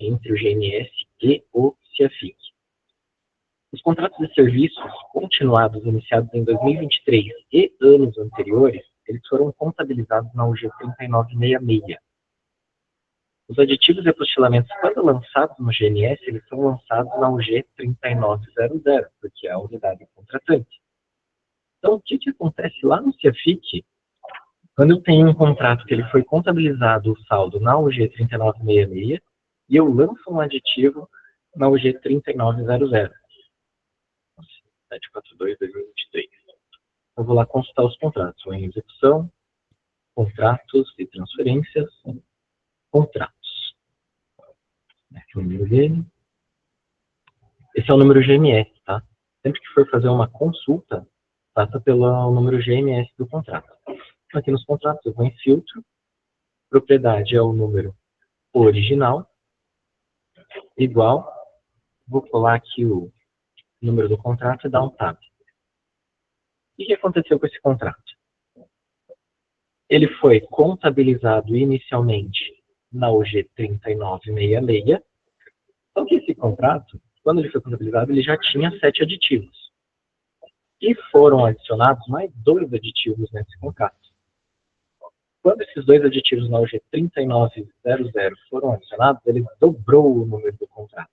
entre o GNS e o CIAFIC. Os contratos de serviços continuados iniciados em 2023 e anos anteriores, eles foram contabilizados na UG 3966. Os aditivos e apostilamentos, quando lançados no GNS, eles são lançados na UG 3900, porque é a unidade contratante. Então, o que acontece lá no CIAFIC, quando eu tenho um contrato que ele foi contabilizado o saldo na UG 3966 e eu lanço um aditivo na UG 3900, 742/2023. Eu vou lá consultar os contratos, ou em execução, contratos e transferências, contratos. Aqui o número dele. Esse é o número GMS, tá? Sempre que for fazer uma consulta, passa pelo número GMS do contrato. Aqui nos contratos eu vou em filtro, propriedade é o número original, igual, vou colar aqui o número do contrato e dar um tab. O que aconteceu com esse contrato? Ele foi contabilizado inicialmente na UG 3966, só que esse contrato, quando ele foi contabilizado, ele já tinha 7 aditivos. E foram adicionados mais 2 aditivos nesse contrato. Quando esses 2 aditivos na UG 3900 foram adicionados, ele dobrou o número do contrato.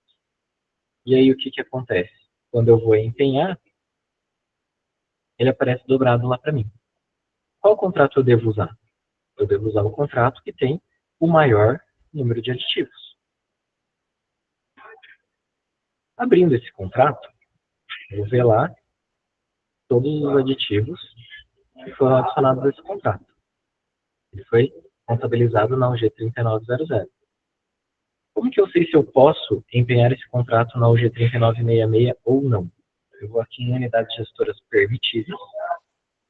E aí o que acontece? Quando eu vou empenhar, ele aparece dobrado lá para mim. Qual contrato eu devo usar? Eu devo usar o contrato que tem o maior número de aditivos. Abrindo esse contrato, eu vou ver lá todos os aditivos que foram adicionados a esse contrato. Ele foi contabilizado na UG 3900. Como que eu sei se eu posso empenhar esse contrato na UG 3966 ou não? Eu vou aqui em unidades gestoras permitidas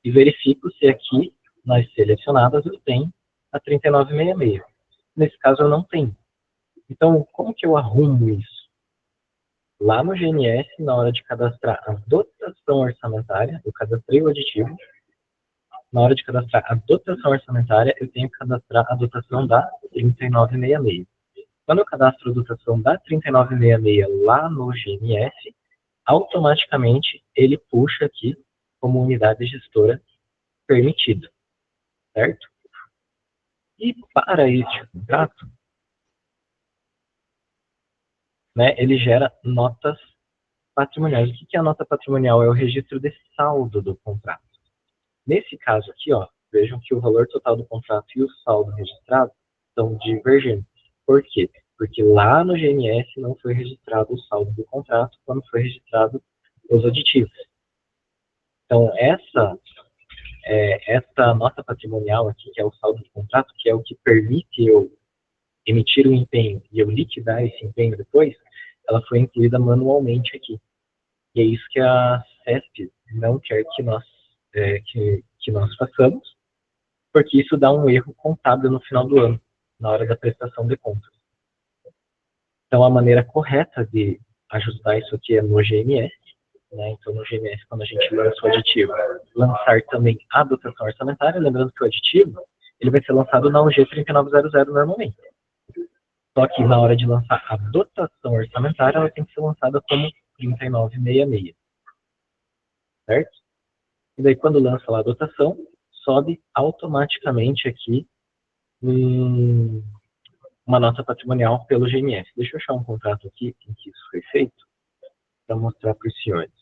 e verifico se aqui, nas selecionadas, eu tenho a 3966. Nesse caso, eu não tenho. Então, como que eu arrumo isso? Lá no GNS, na hora de cadastrar a dotação orçamentária, eu cadastrei o aditivo. Na hora de cadastrar a dotação orçamentária, eu tenho que cadastrar a dotação da 3966. Quando eu cadastro a dotação da 3966 lá no GNS, automaticamente ele puxa aqui como unidade gestora permitida, certo? E para este contrato, né, ele gera notas patrimoniais. O que é a nota patrimonial? É o registro de saldo do contrato. Nesse caso aqui, ó, vejam que o valor total do contrato e o saldo registrado são divergentes. Por quê? Porque lá no GNS não foi registrado o saldo do contrato quando foi registrado os aditivos. Então, essa nota patrimonial aqui, que é o saldo do contrato, que é o que permite eu emitir o empenho e eu liquidar esse empenho depois, ela foi incluída manualmente aqui. E é isso que a CESP não quer que nós façamos, porque isso dá um erro contábil no final do ano, na hora da prestação de contas. Então, a maneira correta de ajustar isso aqui é no GMS, né? Então, no GMS, quando a gente lança o aditivo, lançar também a dotação orçamentária, lembrando que o aditivo, ele vai ser lançado na UG 3900 normalmente. Só que na hora de lançar a dotação orçamentária, ela tem que ser lançada como 3966, certo? E daí, quando lança lá a dotação, sobe automaticamente aqui uma nota patrimonial pelo GMS. Deixa eu achar um contrato aqui em que isso foi feito, para mostrar para os senhores.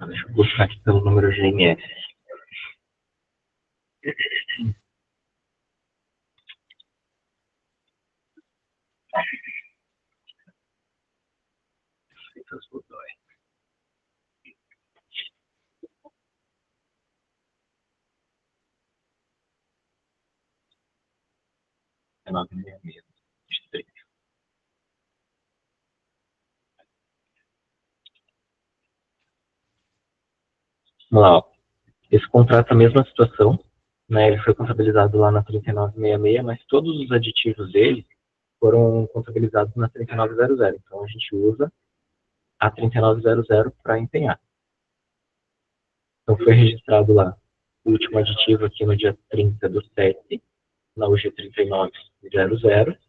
Deixa eu buscar aqui pelo número GMS. Vamos lá, ó. Esse contrato é a mesma situação, né? Ele foi contabilizado lá na 3966, mas todos os aditivos dele foram contabilizados na 3900. Então, a gente usa a 3900 para empenhar. Então, foi registrado lá o último aditivo aqui no dia 30/7, na UG 3900.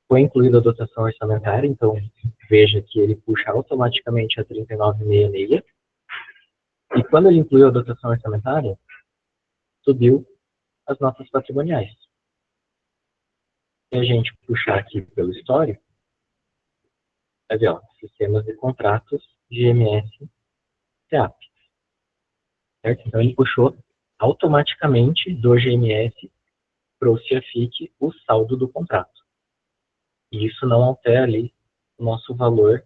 Foi incluída a dotação orçamentária, então veja que ele puxa automaticamente a 3966. E quando ele incluiu a dotação orçamentária, subiu as notas patrimoniais. Se a gente puxar aqui pelo histórico, vai ver, ó, sistemas de contratos, GMS, CEAP. Certo? Então, ele puxou automaticamente do GMS para o CIAFIC o saldo do contrato. E isso não altera ali o nosso valor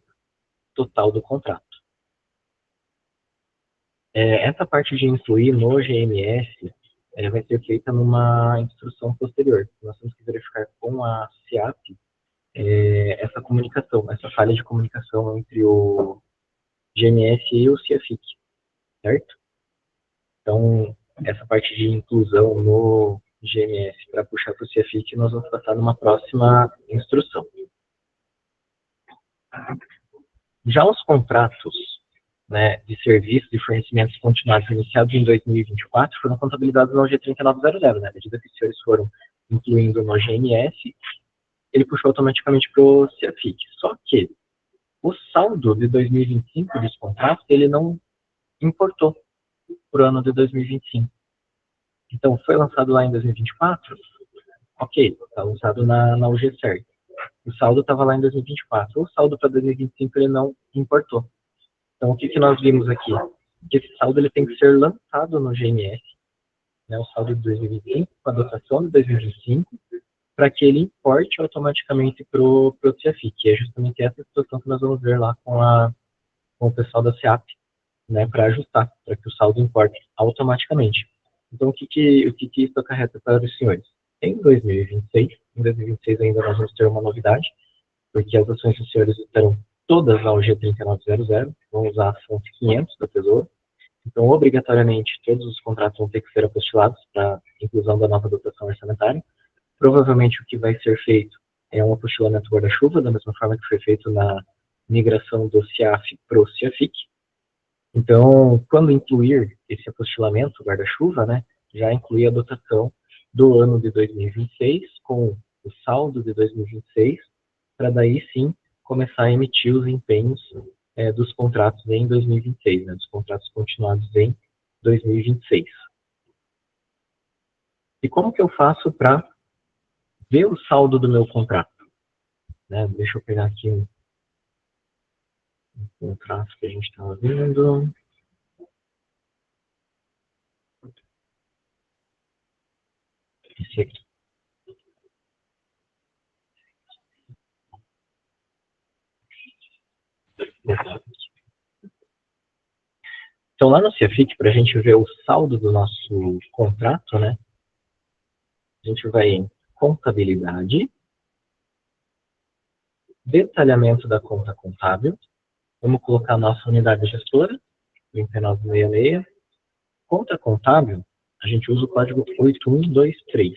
total do contrato. Essa parte de incluir no GMS vai ser feita numa instrução posterior. Nós temos que verificar com a CIAP essa comunicação, essa falha de comunicação entre o GMS e o CIAFIC, certo? Então, essa parte de inclusão no GMS para puxar para o CIAFIC, nós vamos passar numa próxima instrução. Já os contratos, né, de serviços e fornecimentos continuados iniciados em 2024 foram contabilizados no G 3900, né? À medida que os senhores foram incluindo no GMS, ele puxou automaticamente para o CIAFIC. Só que o saldo de 2025 dos contratos, ele não importou para o ano de 2025. Então, foi lançado lá em 2024, ok, está lançado na UG certo. O saldo estava lá em 2024. O saldo para 2025 ele não importou. Então, o que nós vimos aqui? Que esse saldo ele tem que ser lançado no GMS, né, o saldo de 2025, com a dotação de 2025, para que ele importe automaticamente para o CIAFIC. E é justamente essa situação que nós vamos ver lá com o pessoal da CIAP, né, para ajustar, para que o saldo importe automaticamente. Então, o que isso acarreta para os senhores? Em 2026 ainda nós vamos ter uma novidade, porque as ações dos senhores estarão todas na UG 3900, vão usar a fonte 500 da Tesouro. Então, obrigatoriamente, todos os contratos vão ter que ser apostilados para inclusão da nova dotação orçamentária. Provavelmente, o que vai ser feito é um apostilamento guarda-chuva, da mesma forma que foi feito na migração do CIAF para o CIAFIC. Então, quando incluir esse apostilamento guarda-chuva, né, já incluir a dotação do ano de 2026 com o saldo de 2026, para daí sim começar a emitir os empenhos dos contratos em 2026, né, dos contratos continuados em 2026. E como que eu faço para ver o saldo do meu contrato? Né, deixa eu pegar aqui um contrato que a gente estava vendo. Esse aqui. Então, lá no CIAFIC, para a gente ver o saldo do nosso contrato, né, a gente vai em contabilidade, detalhamento da conta contábil, vamos colocar a nossa unidade gestora, 3966, conta contábil, a gente usa o código 8123.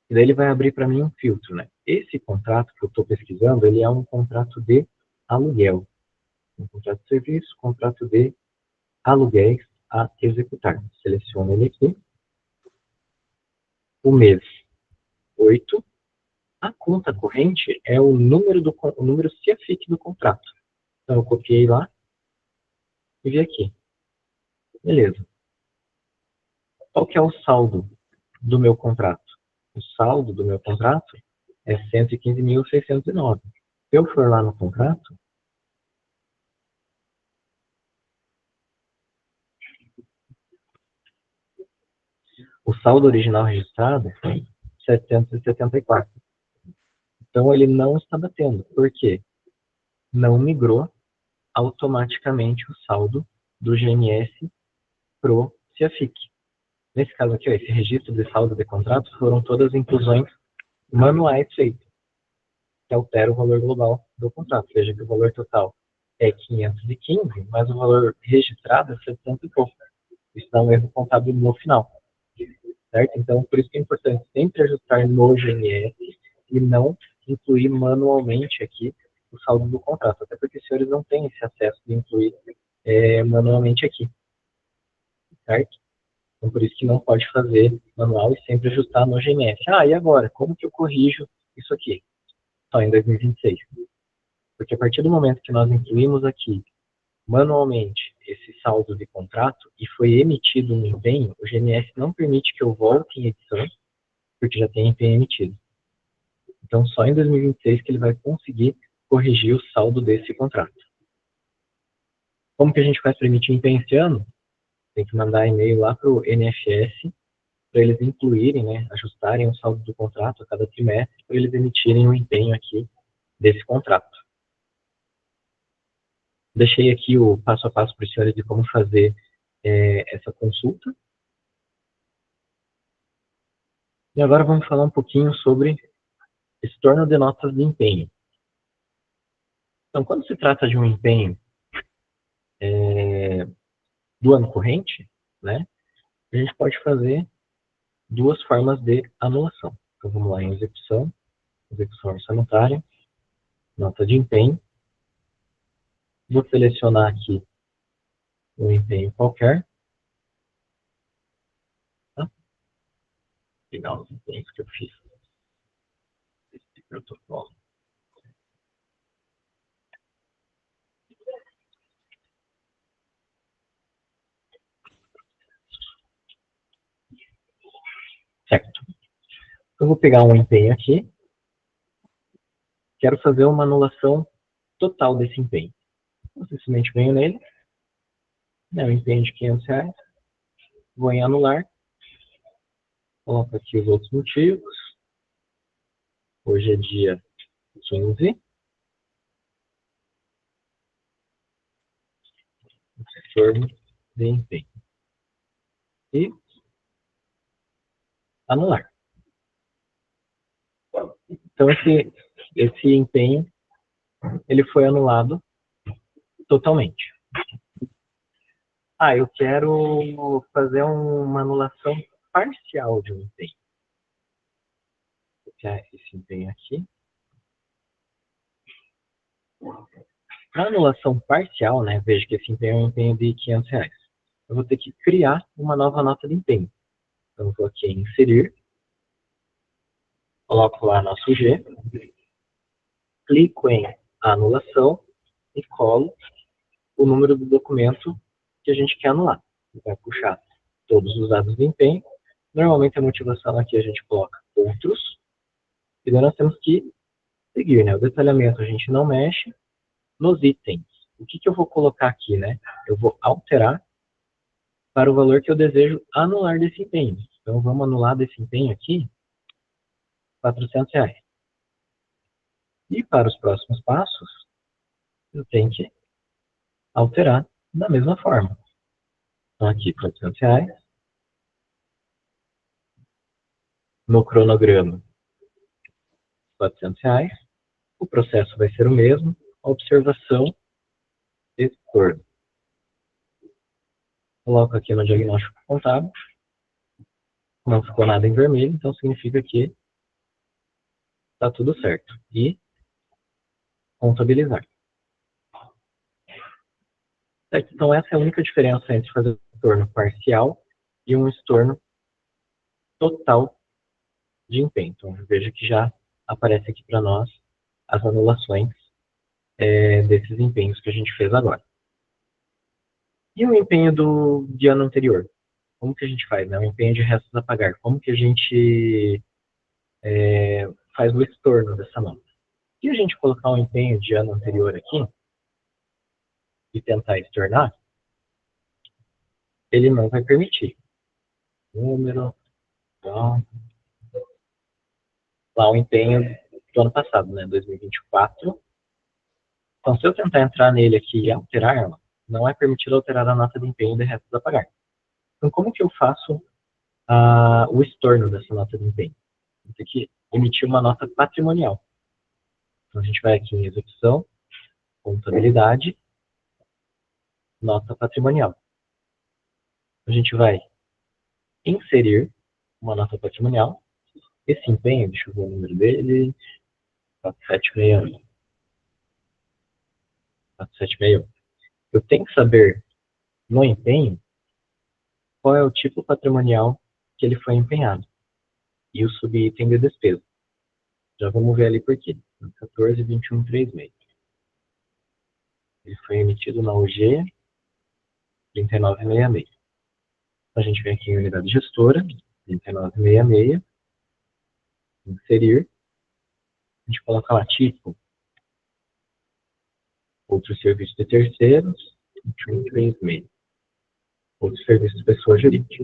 E daí ele vai abrir para mim um filtro, né? Esse contrato que eu estou pesquisando, ele é um contrato de aluguel. Um contrato de serviço, contrato de aluguéis a executar. Seleciono ele aqui. O mês 8. A conta corrente é o número CIAFIC do contrato. Então, eu copiei lá e vi aqui. Beleza. Qual que é o saldo do meu contrato? O saldo do meu contrato é 115.609. Se eu for lá no contrato, o saldo original registrado foi 774. Então, ele não está batendo. Por quê? Não migrou automaticamente o saldo do GMS para o CIAFIC. Nesse caso aqui, ó, esse registro de saldo de contrato foram todas inclusões manuais feitas, que altera o valor global do contrato. Veja que o valor total é 515, mas o valor registrado é 700 e pouco. Isso dá um erro contábil no final, certo? Então, por isso que é importante sempre ajustar no GNS e não incluir manualmente aqui o saldo do contrato, até porque os senhores não têm esse acesso de incluir manualmente aqui, certo? Então, por isso que não pode fazer manual e sempre ajustar no GNS. Ah, e agora? Como que eu corrijo isso aqui? Só em 2026. Porque a partir do momento que nós incluímos aqui manualmente esse saldo de contrato e foi emitido um empenho, o GNS não permite que eu volte em edição, porque já tem empenho emitido. Então, só em 2026 que ele vai conseguir corrigir o saldo desse contrato. Como que a gente faz para emitir empenho esse ano? Tem que mandar e-mail lá para o NFS, para eles incluírem, né, ajustarem o saldo do contrato a cada trimestre, para eles emitirem o empenho aqui desse contrato. Deixei aqui o passo a passo para os senhores de como fazer essa consulta. E agora vamos falar um pouquinho sobre estorno de notas de empenho. Então, quando se trata de um empenho do ano corrente, né, a gente pode fazer duas formas de anulação. Então, vamos lá em execução orçamentária, nota de empenho. Vou selecionar aqui um empenho qualquer. Tá? Pegar os empenhos que eu fiz desse protocolo. Certo. Eu vou pegar um empenho aqui. Quero fazer uma anulação total desse empenho. Eu simplesmente venho nele, né, o empenho de R$500, vou em anular, coloco aqui os outros motivos. Hoje é dia 15. Estorno de empenho. E anular. Então, esse empenho, ele foi anulado totalmente. Ah, eu quero fazer uma anulação parcial de um empenho. Vou pegar esse empenho aqui. Para anulação parcial, né, veja que esse empenho é um empenho de R$500. Eu vou ter que criar uma nova nota de empenho. Então, vou aqui em inserir, coloco lá nosso G, clico em anulação e colo o número do documento que a gente quer anular. Vai puxar todos os dados de empenho. Normalmente a motivação aqui a gente coloca outros. E daí nós temos que seguir, né? O detalhamento a gente não mexe. Nos itens, o que eu vou colocar aqui, né? Eu vou alterar para o valor que eu desejo anular desse empenho. Então vamos anular desse empenho aqui R$400. E para os próximos passos, eu tenho que alterar da mesma forma. Então aqui R$400. No cronograma, R$400. O processo vai ser o mesmo. A observação de estorno. Coloco aqui no diagnóstico contábil. Não ficou nada em vermelho, então significa que está tudo certo. E contabilizar. Certo? Então essa é a única diferença entre fazer um estorno parcial e um estorno total de empenho. Então veja que já aparece aqui para nós as anulações desses empenhos que a gente fez agora. E o empenho de ano anterior? Como que a gente faz, né? O empenho de restos a pagar. Como que a gente faz o estorno dessa nota? Se a gente colocar um empenho de ano anterior aqui e tentar estornar, ele não vai permitir. Número, então, lá o empenho do ano passado, né? 2024. Então, se eu tentar entrar nele aqui e alterar ela, não é permitido alterar a nota de empenho de restos a pagar. Então, como que eu faço o estorno dessa nota de empenho? Eu tenho que emitir uma nota patrimonial. Então, a gente vai aqui em execução, contabilidade, nota patrimonial. A gente vai inserir uma nota patrimonial. Esse empenho, deixa eu ver o número dele, 4761. 4761. Eu tenho que saber, no empenho, qual é o tipo patrimonial que ele foi empenhado. E o subitem de despesa. Já vamos ver ali por quê. 14.2136. Ele foi emitido na UG 3966. A gente vem aqui em unidade gestora, 3966, inserir. A gente coloca lá tipo, outro serviço de terceiros, 2136. Outro serviço de pessoa jurídica.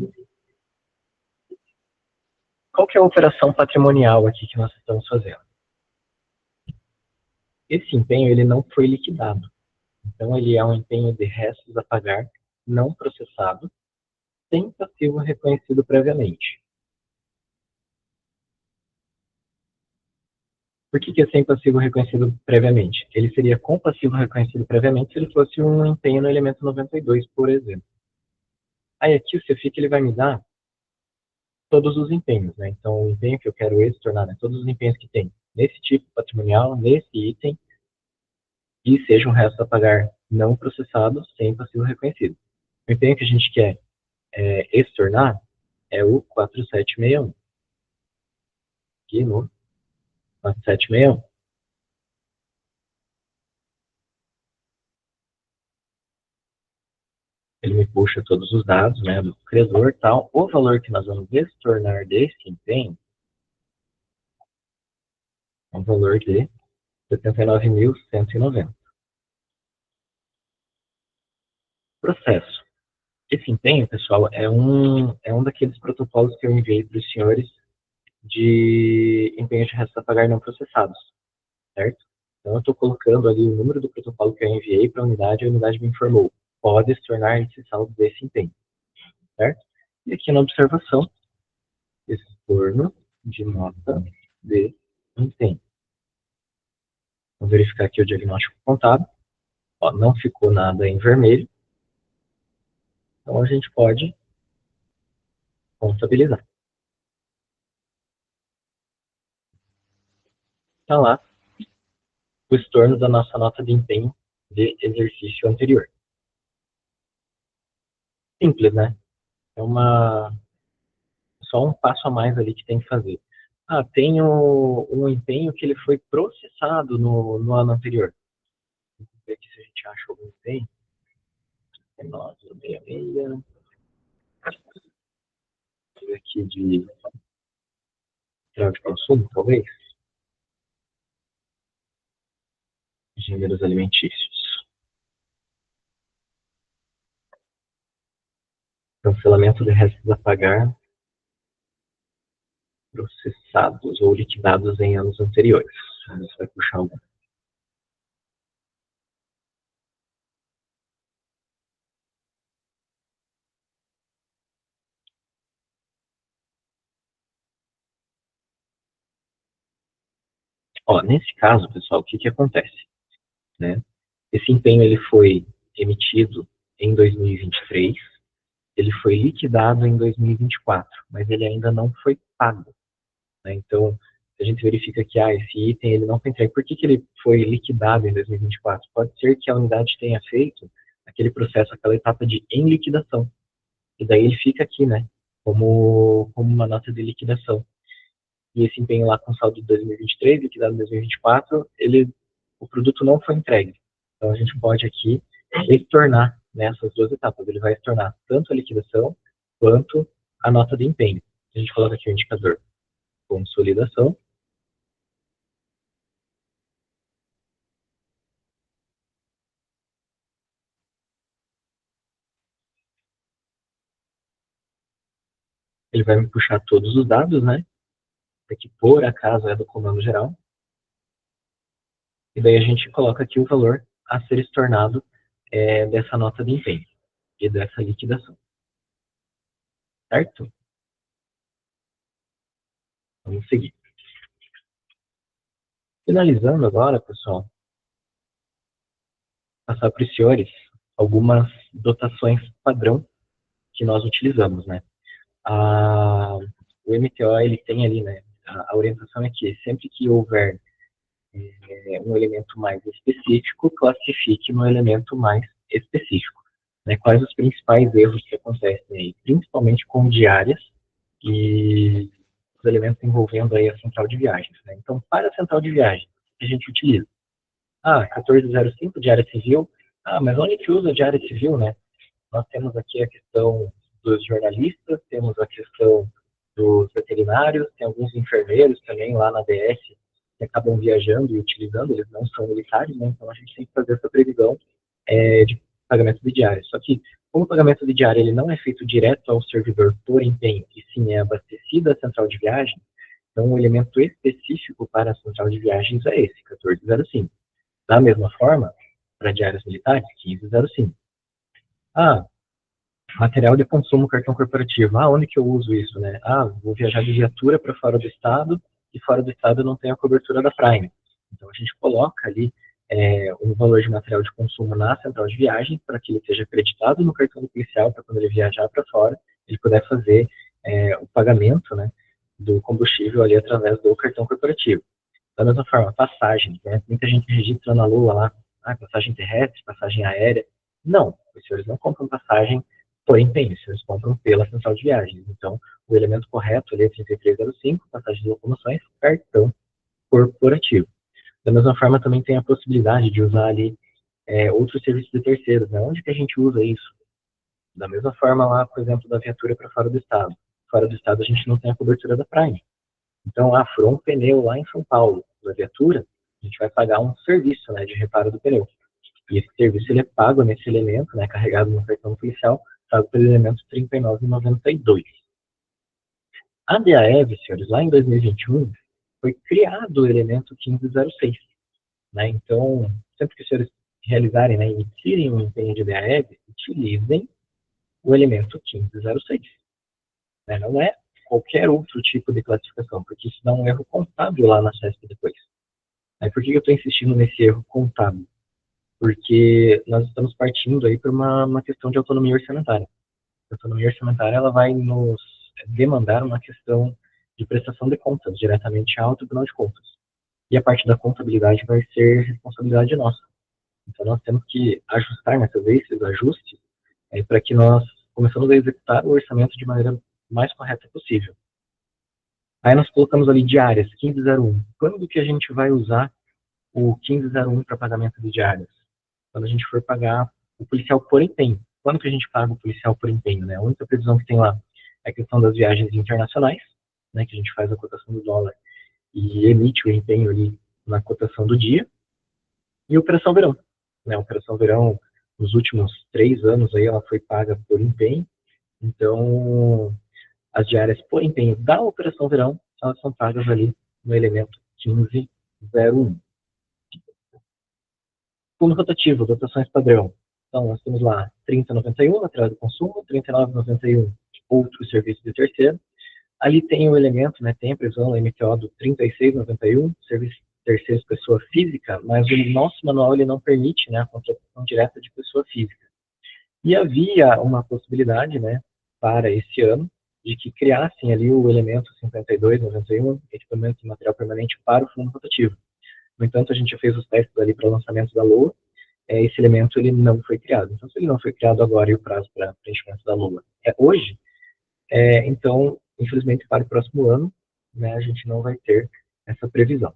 Qual que é a operação patrimonial aqui que nós estamos fazendo? Esse empenho ele não foi liquidado. Então, ele é um empenho de restos a pagar não processado, sem passivo reconhecido previamente. Por que é sem passivo reconhecido previamente? Ele seria com passivo reconhecido previamente se ele fosse um empenho no elemento 92, por exemplo. Aí aqui o CEFIC ele vai me dar todos os empenhos, né? Então, o empenho que eu quero extornar, né? Todos os empenhos que tem nesse tipo patrimonial, nesse item, e seja um resto a pagar não processado, sem passivo reconhecido. O empenho que a gente quer extornar é o 4761. Aqui no 4761. Ele me puxa todos os dados, né, do credor, tal. O valor que nós vamos extornar desse empenho é um valor de 79.190. Processo. Esse empenho, pessoal, é um daqueles protocolos que eu enviei para os senhores de empenho de restos a pagar não processados, certo? Então, eu estou colocando ali o número do protocolo que eu enviei para a unidade me informou. Pode se tornar esse saldo desse empenho, certo? E aqui na observação, estorno de nota de empenho. Vamos verificar aqui o diagnóstico contábil. Ó, não ficou nada em vermelho. Então, a gente pode contabilizar. Está lá o estorno da nossa nota de empenho de exercício anterior. Simples, né? É só um passo a mais ali que tem que fazer. Ah, tem um empenho que ele foi processado no ano anterior. Vamos ver aqui se a gente acha algum empenho. 966. Vamos ver aqui de grau de consumo, talvez. Gêneros alimentícios. Cancelamento de restos a pagar processados ou liquidados em anos anteriores. Você vai puxar algum. Ó, nesse caso, pessoal, o que acontece? Né? Esse empenho ele foi emitido em 2023, ele foi liquidado em 2024, mas ele ainda não foi pago. Né? Então, a gente verifica que esse item ele não foi entregue. Por que ele foi liquidado em 2024? Pode ser que a unidade tenha feito aquele processo, aquela etapa de em liquidação. E daí ele fica aqui, né? Como uma nota de liquidação. E esse empenho lá com saldo de 2023, liquidado em 2024, o produto não foi entregue. Então a gente pode aqui estornar nessas duas etapas. Ele vai estornar tanto a liquidação quanto a nota de empenho. A gente coloca aqui o indicador consolidação. Ele vai me puxar todos os dados, né? Que por acaso é do comando geral. E daí a gente coloca aqui o valor a ser estornado dessa nota de empenho e dessa liquidação. Certo? Vamos seguir. Finalizando agora, pessoal, passar para os senhores algumas dotações padrão que nós utilizamos, né? O MTO, ele tem ali, né, a orientação é que sempre que houver um elemento mais específico, classifique no elemento mais específico. Né? Quais os principais erros que acontecem aí? Principalmente com diárias e os elementos envolvendo aí a central de viagens. Né? Então, para a central de viagens, o que a gente utiliza? 1405, diária civil. Mas onde que usa a diária civil, né? Nós temos aqui a questão dos jornalistas, temos a questão dos veterinários, tem alguns enfermeiros também lá na DS que acabam viajando e utilizando, eles não são militares, né? Então a gente tem que fazer essa previsão de pagamento de diária. Só que, como o pagamento de diária ele não é feito direto ao servidor por empenho, e sim é abastecida a central de viagem, então o elemento específico para a central de viagens é esse, 1405. Da mesma forma, para diárias militares, 1505. Material de consumo, cartão corporativo. Onde que eu uso isso, né? Vou viajar de viatura para fora do estado, e fora do estado não tem a cobertura da Prime. Então, a gente coloca ali um valor de material de consumo na central de viagem, para que ele seja acreditado no cartão do policial, para quando ele viajar para fora, ele puder fazer o pagamento, né, do combustível ali através do cartão corporativo. Da mesma forma, passagem, né? Muita gente registra na Lua lá, passagem terrestre, passagem aérea. Não, os senhores não compram passagem por empenho, os senhores compram pela central de viagens. Então, o elemento correto ali é 3305, passagem de locomoções, cartão corporativo. Da mesma forma, também tem a possibilidade de usar ali outros serviços de terceiros, né? Onde que a gente usa isso? Da mesma forma lá, por exemplo, da viatura para fora do estado. Fora do estado a gente não tem a cobertura da Prime. Então, furou um pneu lá em São Paulo, da viatura, a gente vai pagar um serviço, né, de reparo do pneu. E esse serviço ele é pago nesse elemento, né, carregado no cartão policial, pago pelo elemento R$ 39,92. A DAEV, senhores, lá em 2021, foi criado o elemento 1506. Né? Então, sempre que os senhores realizarem, né, emitirem um empenho de DAEV, utilizem o elemento 1506. Né? Não é qualquer outro tipo de classificação, porque isso dá um erro contábil lá na CESP depois. Por que eu estou insistindo nesse erro contábil? Porque nós estamos partindo aí para uma questão de autonomia orçamentária. A autonomia orçamentária ela vai nos demandar uma questão de prestação de contas diretamente ao Tribunal de Contas. E a parte da contabilidade vai ser responsabilidade nossa. Então nós temos que ajustar nessas vezes esses ajustes para que nós começamos a executar o orçamento de maneira mais correta possível. Aí nós colocamos ali diárias, 1501. Quando que a gente vai usar o 1501 para pagamento de diárias? Quando a gente for pagar o policial por empenho. Quando que a gente paga o policial por empenho? Né? A única previsão que tem lá é a questão das viagens internacionais, né, que a gente faz a cotação do dólar e emite o empenho ali na cotação do dia. E Operação Verão. Né? A Operação Verão, nos últimos 3 anos, aí, ela foi paga por empenho. Então, as diárias por empenho da Operação Verão, elas são pagas ali no elemento 1501. Fundo rotativo, dotações padrão. Então, nós temos lá 30,91, material de consumo, 39,91, outros serviços de terceiro. Ali tem o elemento, né, tem a previsão, a MTO do 36,91, serviço de terceiros, pessoa física, mas o nosso manual ele não permite, né, a contratação direta de pessoa física. E havia uma possibilidade, né, para esse ano, de que criassem ali o elemento 52,91, equipamento de material permanente para o fundo rotativo. No entanto, a gente já fez os testes ali para o lançamento da LOA, esse elemento ele não foi criado. Então, se ele não foi criado agora e o prazo para preenchimento da LOA é hoje, então, infelizmente, para o próximo ano, né, a gente não vai ter essa previsão.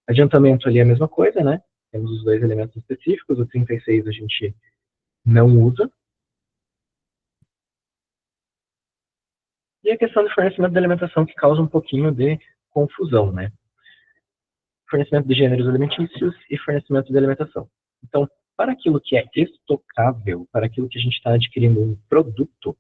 Adiantamento ali é a mesma coisa, né? Temos os 2 elementos específicos, o 36 a gente não usa. E a questão do fornecimento de alimentação que causa um pouquinho de confusão, né? Fornecimento de gêneros alimentícios e fornecimento de alimentação. Então, para aquilo que é estocável, para aquilo que a gente está adquirindo um produto,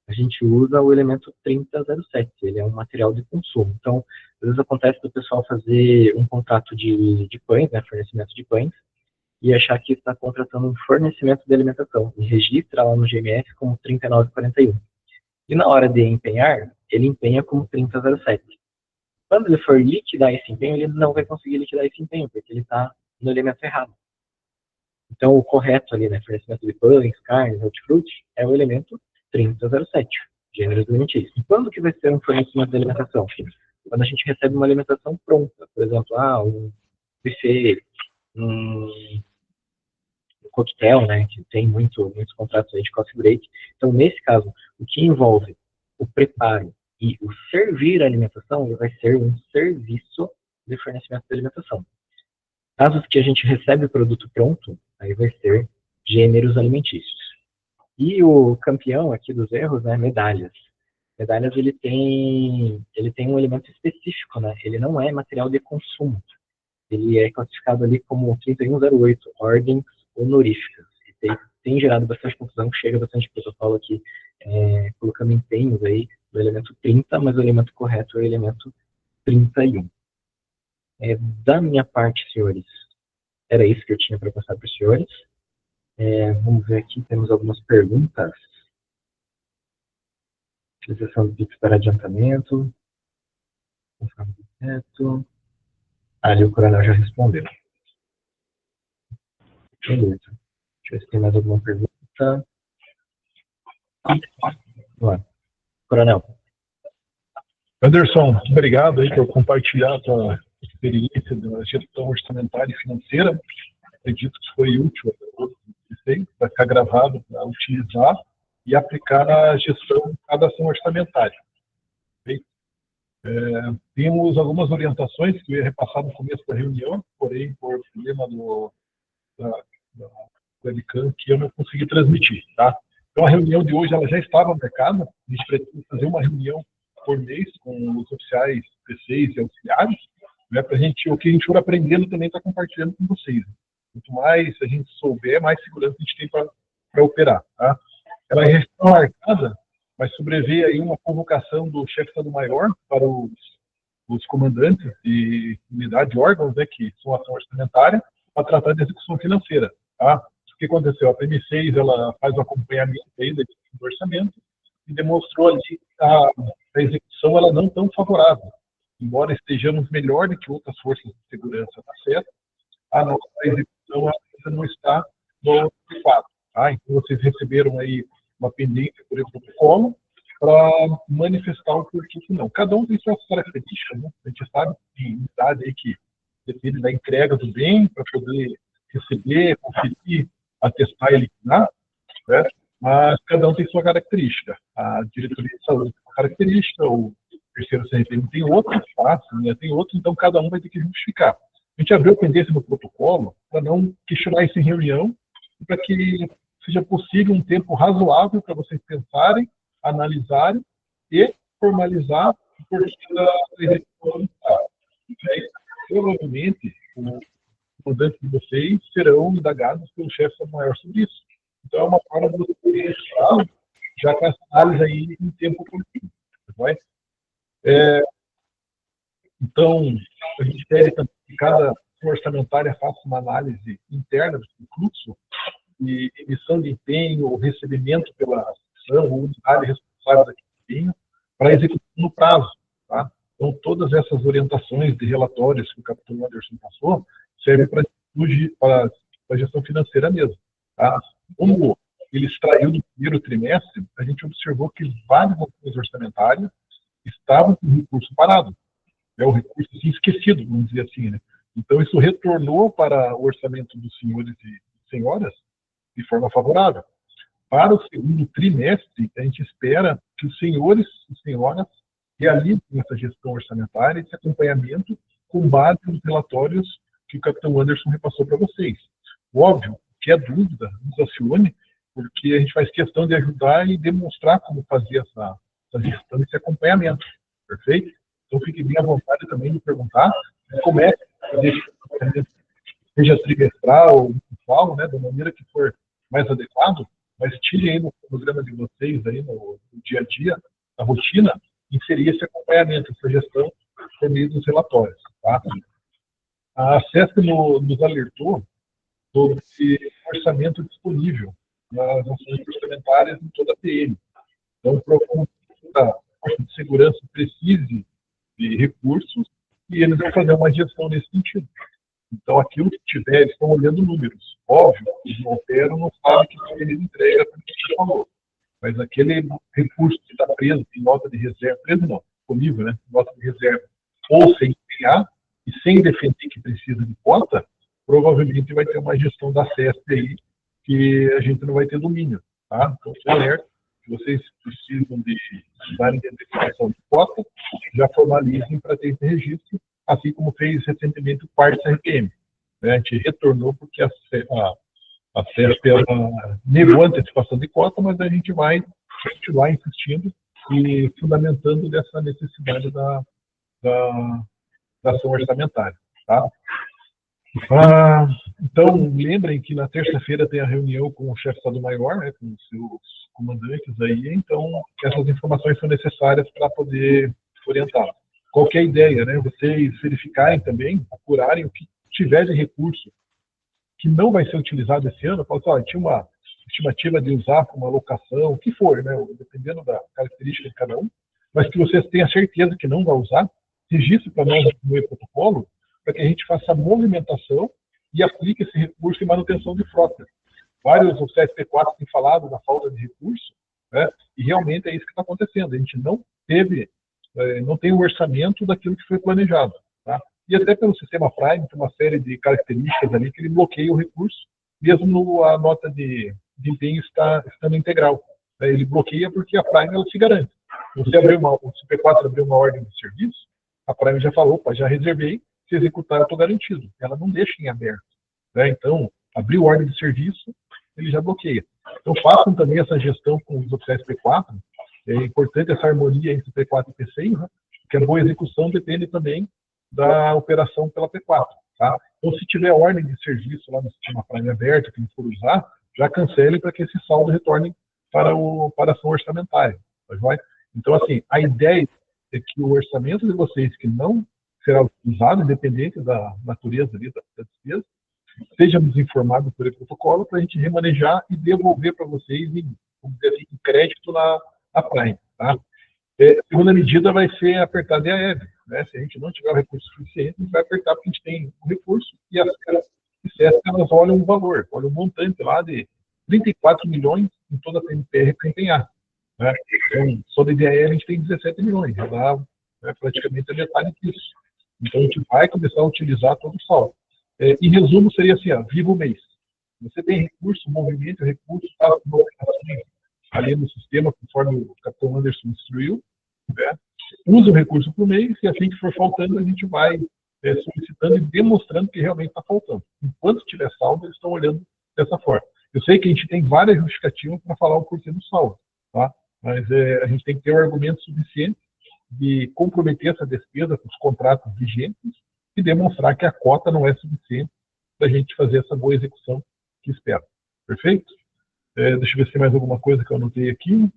a gente usa o elemento 3007, ele é um material de consumo. Então, às vezes acontece do pessoal fazer um contrato de pães, né, fornecimento de pães, e achar que está contratando um fornecimento de alimentação, e registra lá no GMS como 3941. E na hora de empenhar, ele empenha como 3007. Quando ele for liquidar esse empenho, ele não vai conseguir liquidar esse empenho, porque ele está no elemento errado. Então, o correto ali, né, fornecimento de pães, carnes, hortifruti, é o elemento 3007, gêneros alimentícios. E quando que vai ser um fornecimento de alimentação? Quando a gente recebe uma alimentação pronta, por exemplo, um buffet, um coquetel, né, que tem muitos contratos aí de coffee break. Então, nesse caso, o que envolve o preparo e o servir a alimentação, ele vai ser um serviço de fornecimento de alimentação. Casos que a gente recebe o produto pronto, aí vai ser gêneros alimentícios. E o campeão aqui dos erros, né, medalhas. Medalhas, ele tem um elemento específico, né? Ele não é material de consumo. Ele é classificado ali como 3108, ordens honoríficas. E tem gerado bastante confusão, chega bastante protocolo aqui, colocando empenhos aí do elemento 30, mas o elemento correto é o elemento 31. Da minha parte, senhores, era isso que eu tinha para passar para os senhores. Vamos ver aqui, temos algumas perguntas. Utilização do PIX para adiantamento. Ali o coronel já respondeu. Beleza. Deixa eu ver se tem mais alguma pergunta. Vamos lá. Coronel. Anderson, obrigado aí por compartilhar a tua experiência da gestão orçamentária e financeira. Acredito que foi útil para ficar gravado, para utilizar e aplicar na gestão de cada ação orçamentária. Temos algumas orientações que eu ia repassar no começo da reunião, porém, por problema do webcam, que eu não consegui transmitir. Tá? Então, a reunião de hoje ela já estava marcada. A gente pretende fazer uma reunião por mês com os oficiais P6 e auxiliares, né, para o que a gente for aprendendo também está compartilhando com vocês. Quanto mais a gente souber, mais segurança a gente tem para operar. Tá? Ela já está marcada, mas sobreveio aí uma convocação do chefe Estado-Maior para os comandantes de unidade de órgãos, né, que são ação orçamentária, para tratar de execução financeira. Tá? O que aconteceu? A PM6 ela faz o acompanhamento aí do orçamento e demonstrou ali a execução ela não tão favorável. Embora estejamos melhor do que outras forças de segurança na CETA, a nossa execução ainda não está no fato. Tá? Então, vocês receberam aí uma pendência por esse protocolo para manifestar o porquê que não. Cada um tem suas características, né? A gente sabe que tem unidade aí que depende da entrega do bem para poder receber, conferir, atestar e eliminar, né? Mas cada um tem sua característica. A diretoria de saúde tem uma característica, o terceiro CRPM tem outra, a CINEA tem outra, então cada um vai ter que justificar. A gente abriu pendência no protocolo para não questionar isso em reunião, para que seja possível um tempo razoável para vocês pensarem, analisarem e formalizar o porquê da execução. Provavelmente, os comandantes de vocês serão indagados pelo chefe maior sobre isso. Então, é uma forma de vocês já com essa análise aí em tempo contínuo. Então, a gente pede também que cada orçamentária faça uma análise interna do fluxo e emissão de empenho, ou recebimento pela ação, ou unidade responsável daquele empenho, para execução no prazo. Tá? Então, todas essas orientações de relatórios que o capitão Anderson passou servem para a gestão financeira mesmo. Tá? Como ele extraiu no primeiro trimestre, a gente observou que várias ações orçamentárias estavam com o recurso parado. O recurso assim, esquecido, vamos dizer assim. Né? Então, isso retornou para o orçamento dos senhores e senhoras de forma favorável. Para o segundo trimestre, a gente espera que os senhores e senhoras realizem essa gestão orçamentária, esse acompanhamento, com base nos relatórios que o capitão Anderson repassou para vocês. Óbvio, que é dúvida, nos acione, porque a gente faz questão de ajudar e demonstrar como fazer essa gestão, esse acompanhamento. Perfeito? Então, fique bem à vontade também de perguntar como é que seja trimestral ou mensual, né, da maneira que for mais adequado, mas tire aí no programa de vocês, aí no dia a dia, na rotina, inserir esse acompanhamento, essa gestão por meio dos relatórios. Tá? A CESP nos alertou sobre orçamento disponível nas ações orçamentárias em toda a PM. Então, propõe que a força de segurança precise de recursos e eles vão fazer uma gestão nesse sentido. Então, aquilo que tiver, eles estão olhando números. Óbvio, eles não operam, não sabem que ele entrega para o que você falou. Mas aquele recurso que está preso em nota de reserva, preso não, disponível, né? Nota de reserva, ou sem empenhar e sem defender que precisa de cota, provavelmente vai ter uma gestão da CESP aí que a gente não vai ter domínio, tá? Então, se alerta, se vocês precisam de dar identificação de cota, já formalizem para ter esse registro, assim como fez recentemente o Quartz RPM. Né? A gente retornou porque a CESP negou a antecipação de cota, mas a gente vai continuar insistindo e fundamentando dessa necessidade da ação orçamentária. Tá? Então, lembrem que na terça-feira tem a reunião com o chefe Estado-Maior, né, com os seus comandantes aí, então essas informações são necessárias para poder orientar. Qualquer ideia, né, vocês verificarem também, apurarem o que tiver de recurso que não vai ser utilizado esse ano, fala assim, tinha uma estimativa de usar para uma alocação, o que for, né, dependendo da característica de cada um, mas que vocês tenham certeza que não vai usar, registre para nós no e-protocolo, para que a gente faça a movimentação e aplique esse recurso em manutenção de frota. Vários oficiais P4 têm falado da falta de recurso, né, e realmente é isso que está acontecendo. A gente não tem o orçamento daquilo que foi planejado. Tá? E até pelo sistema Prime, tem uma série de características ali que ele bloqueia o recurso, mesmo a nota de empenho estando integral. Ele bloqueia porque a Prime ela se garante. Se o CP4 abrir uma ordem de serviço, a Prime já falou, já reservei, se executar eu estou garantido. Ela não deixa em aberto. Né? Então, abriu ordem de serviço, ele já bloqueia. Então, façam também essa gestão com os oficiais P4. É importante essa harmonia entre P4 e P6, né? Porque a boa execução depende também da operação pela P4. Tá? Então, se tiver ordem de serviço lá no sistema Prime aberto, que não for usar, já cancele para que esse saldo retorne para a ação orçamentária. Tá? Então, assim, a ideia é que o orçamento de vocês, que não será usado, independente da natureza ali, da despesa, sejamos informados por esse protocolo para a gente remanejar e devolver para vocês vamos dizer assim, em crédito na Prime. Tá? A segunda medida vai ser apertar a DAEV. Né? Se a gente não tiver o recurso suficiente, a gente vai apertar porque a gente tem o recurso e as CESP, elas olham o valor, olham o montante lá de 34 milhões em toda a PMPR para empenhar. Né? Então, só de DAEV a gente tem 17 milhões, já dá praticamente a metade disso. Então, a gente vai começar a utilizar todo o saldo. Em resumo, seria assim, viva o mês. Você tem recurso, movimento, recurso, está ali no sistema, conforme o capitão Anderson instruiu, né? Usa o recurso por mês e assim que for faltando, a gente vai solicitando e demonstrando que realmente está faltando. Enquanto tiver saldo, eles estão olhando dessa forma. Eu sei que a gente tem várias justificativas para falar o porquê do saldo, tá? Mas a gente tem que ter um argumento suficiente de comprometer essa despesa com os contratos vigentes e demonstrar que a cota não é suficiente para a gente fazer essa boa execução que espera. Perfeito? Deixa eu ver se tem mais alguma coisa que eu anotei aqui.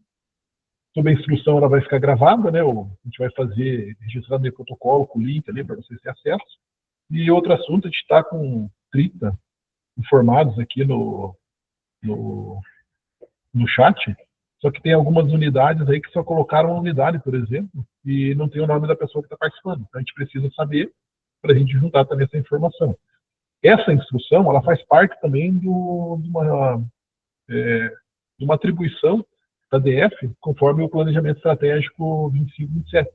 Sobre a instrução, ela vai ficar gravada, né? A gente vai fazer, registrar no protocolo, com o link ali para vocês terem acesso. E outro assunto, a gente está com 30 informados aqui no chat, só que tem algumas unidades aí que só colocaram uma unidade, por exemplo, e não tem o nome da pessoa que está participando. Então, a gente precisa saber para a gente juntar também essa informação. Essa instrução, ela faz parte também de uma atribuição da DF, conforme o planejamento estratégico 25-27,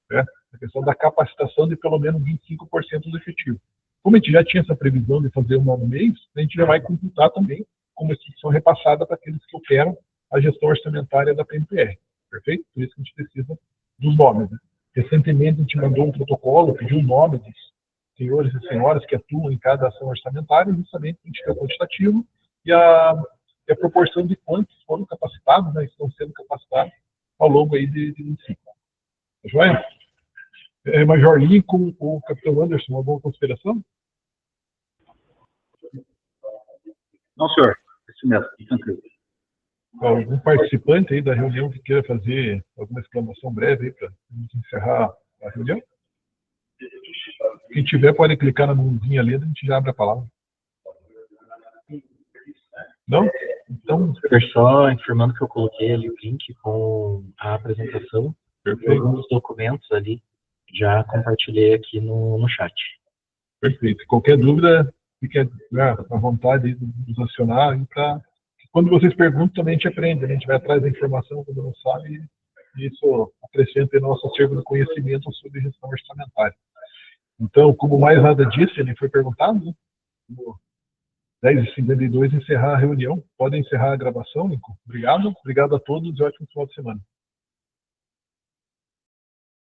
né? A questão da capacitação de pelo menos 25% do efetivo. Como a gente já tinha essa previsão de fazer uma no mês, a gente já vai computar também como instrução repassada para aqueles que operam a gestão orçamentária da PMPR. Perfeito? Por isso que a gente precisa dos nomes. Né? Recentemente, a gente mandou um protocolo, pediu o nome dos senhores e senhoras que atuam em cada ação orçamentária, justamente para a gente ter o quantitativo e a proporção de quantos foram capacitados, né, estão sendo capacitados ao longo aí de 25. Tá joia? Major Lincoln ou Capitão Anderson, alguma consideração? Não, senhor. Isso mesmo, tranquilo. Algum participante aí da reunião que queira fazer alguma exclamação breve aí para encerrar a reunião? Quem tiver pode clicar na mãozinha ali, a gente já abre a palavra. Não? Então, Só informando que eu coloquei ali o link com a apresentação e alguns documentos ali, já compartilhei aqui no chat. Perfeito. Qualquer dúvida, fique à vontade de nos acionar. Quando vocês perguntam, também a gente aprende. A gente vai atrás da informação quando não sabe, e isso acrescenta em nosso acervo de conhecimento sobre gestão orçamentária. Então, como mais nada disso, ele foi perguntado, né? 10h52, encerrar a reunião. Podem encerrar a gravação, Nico. Obrigado. Obrigado a todos e ótimo final de semana.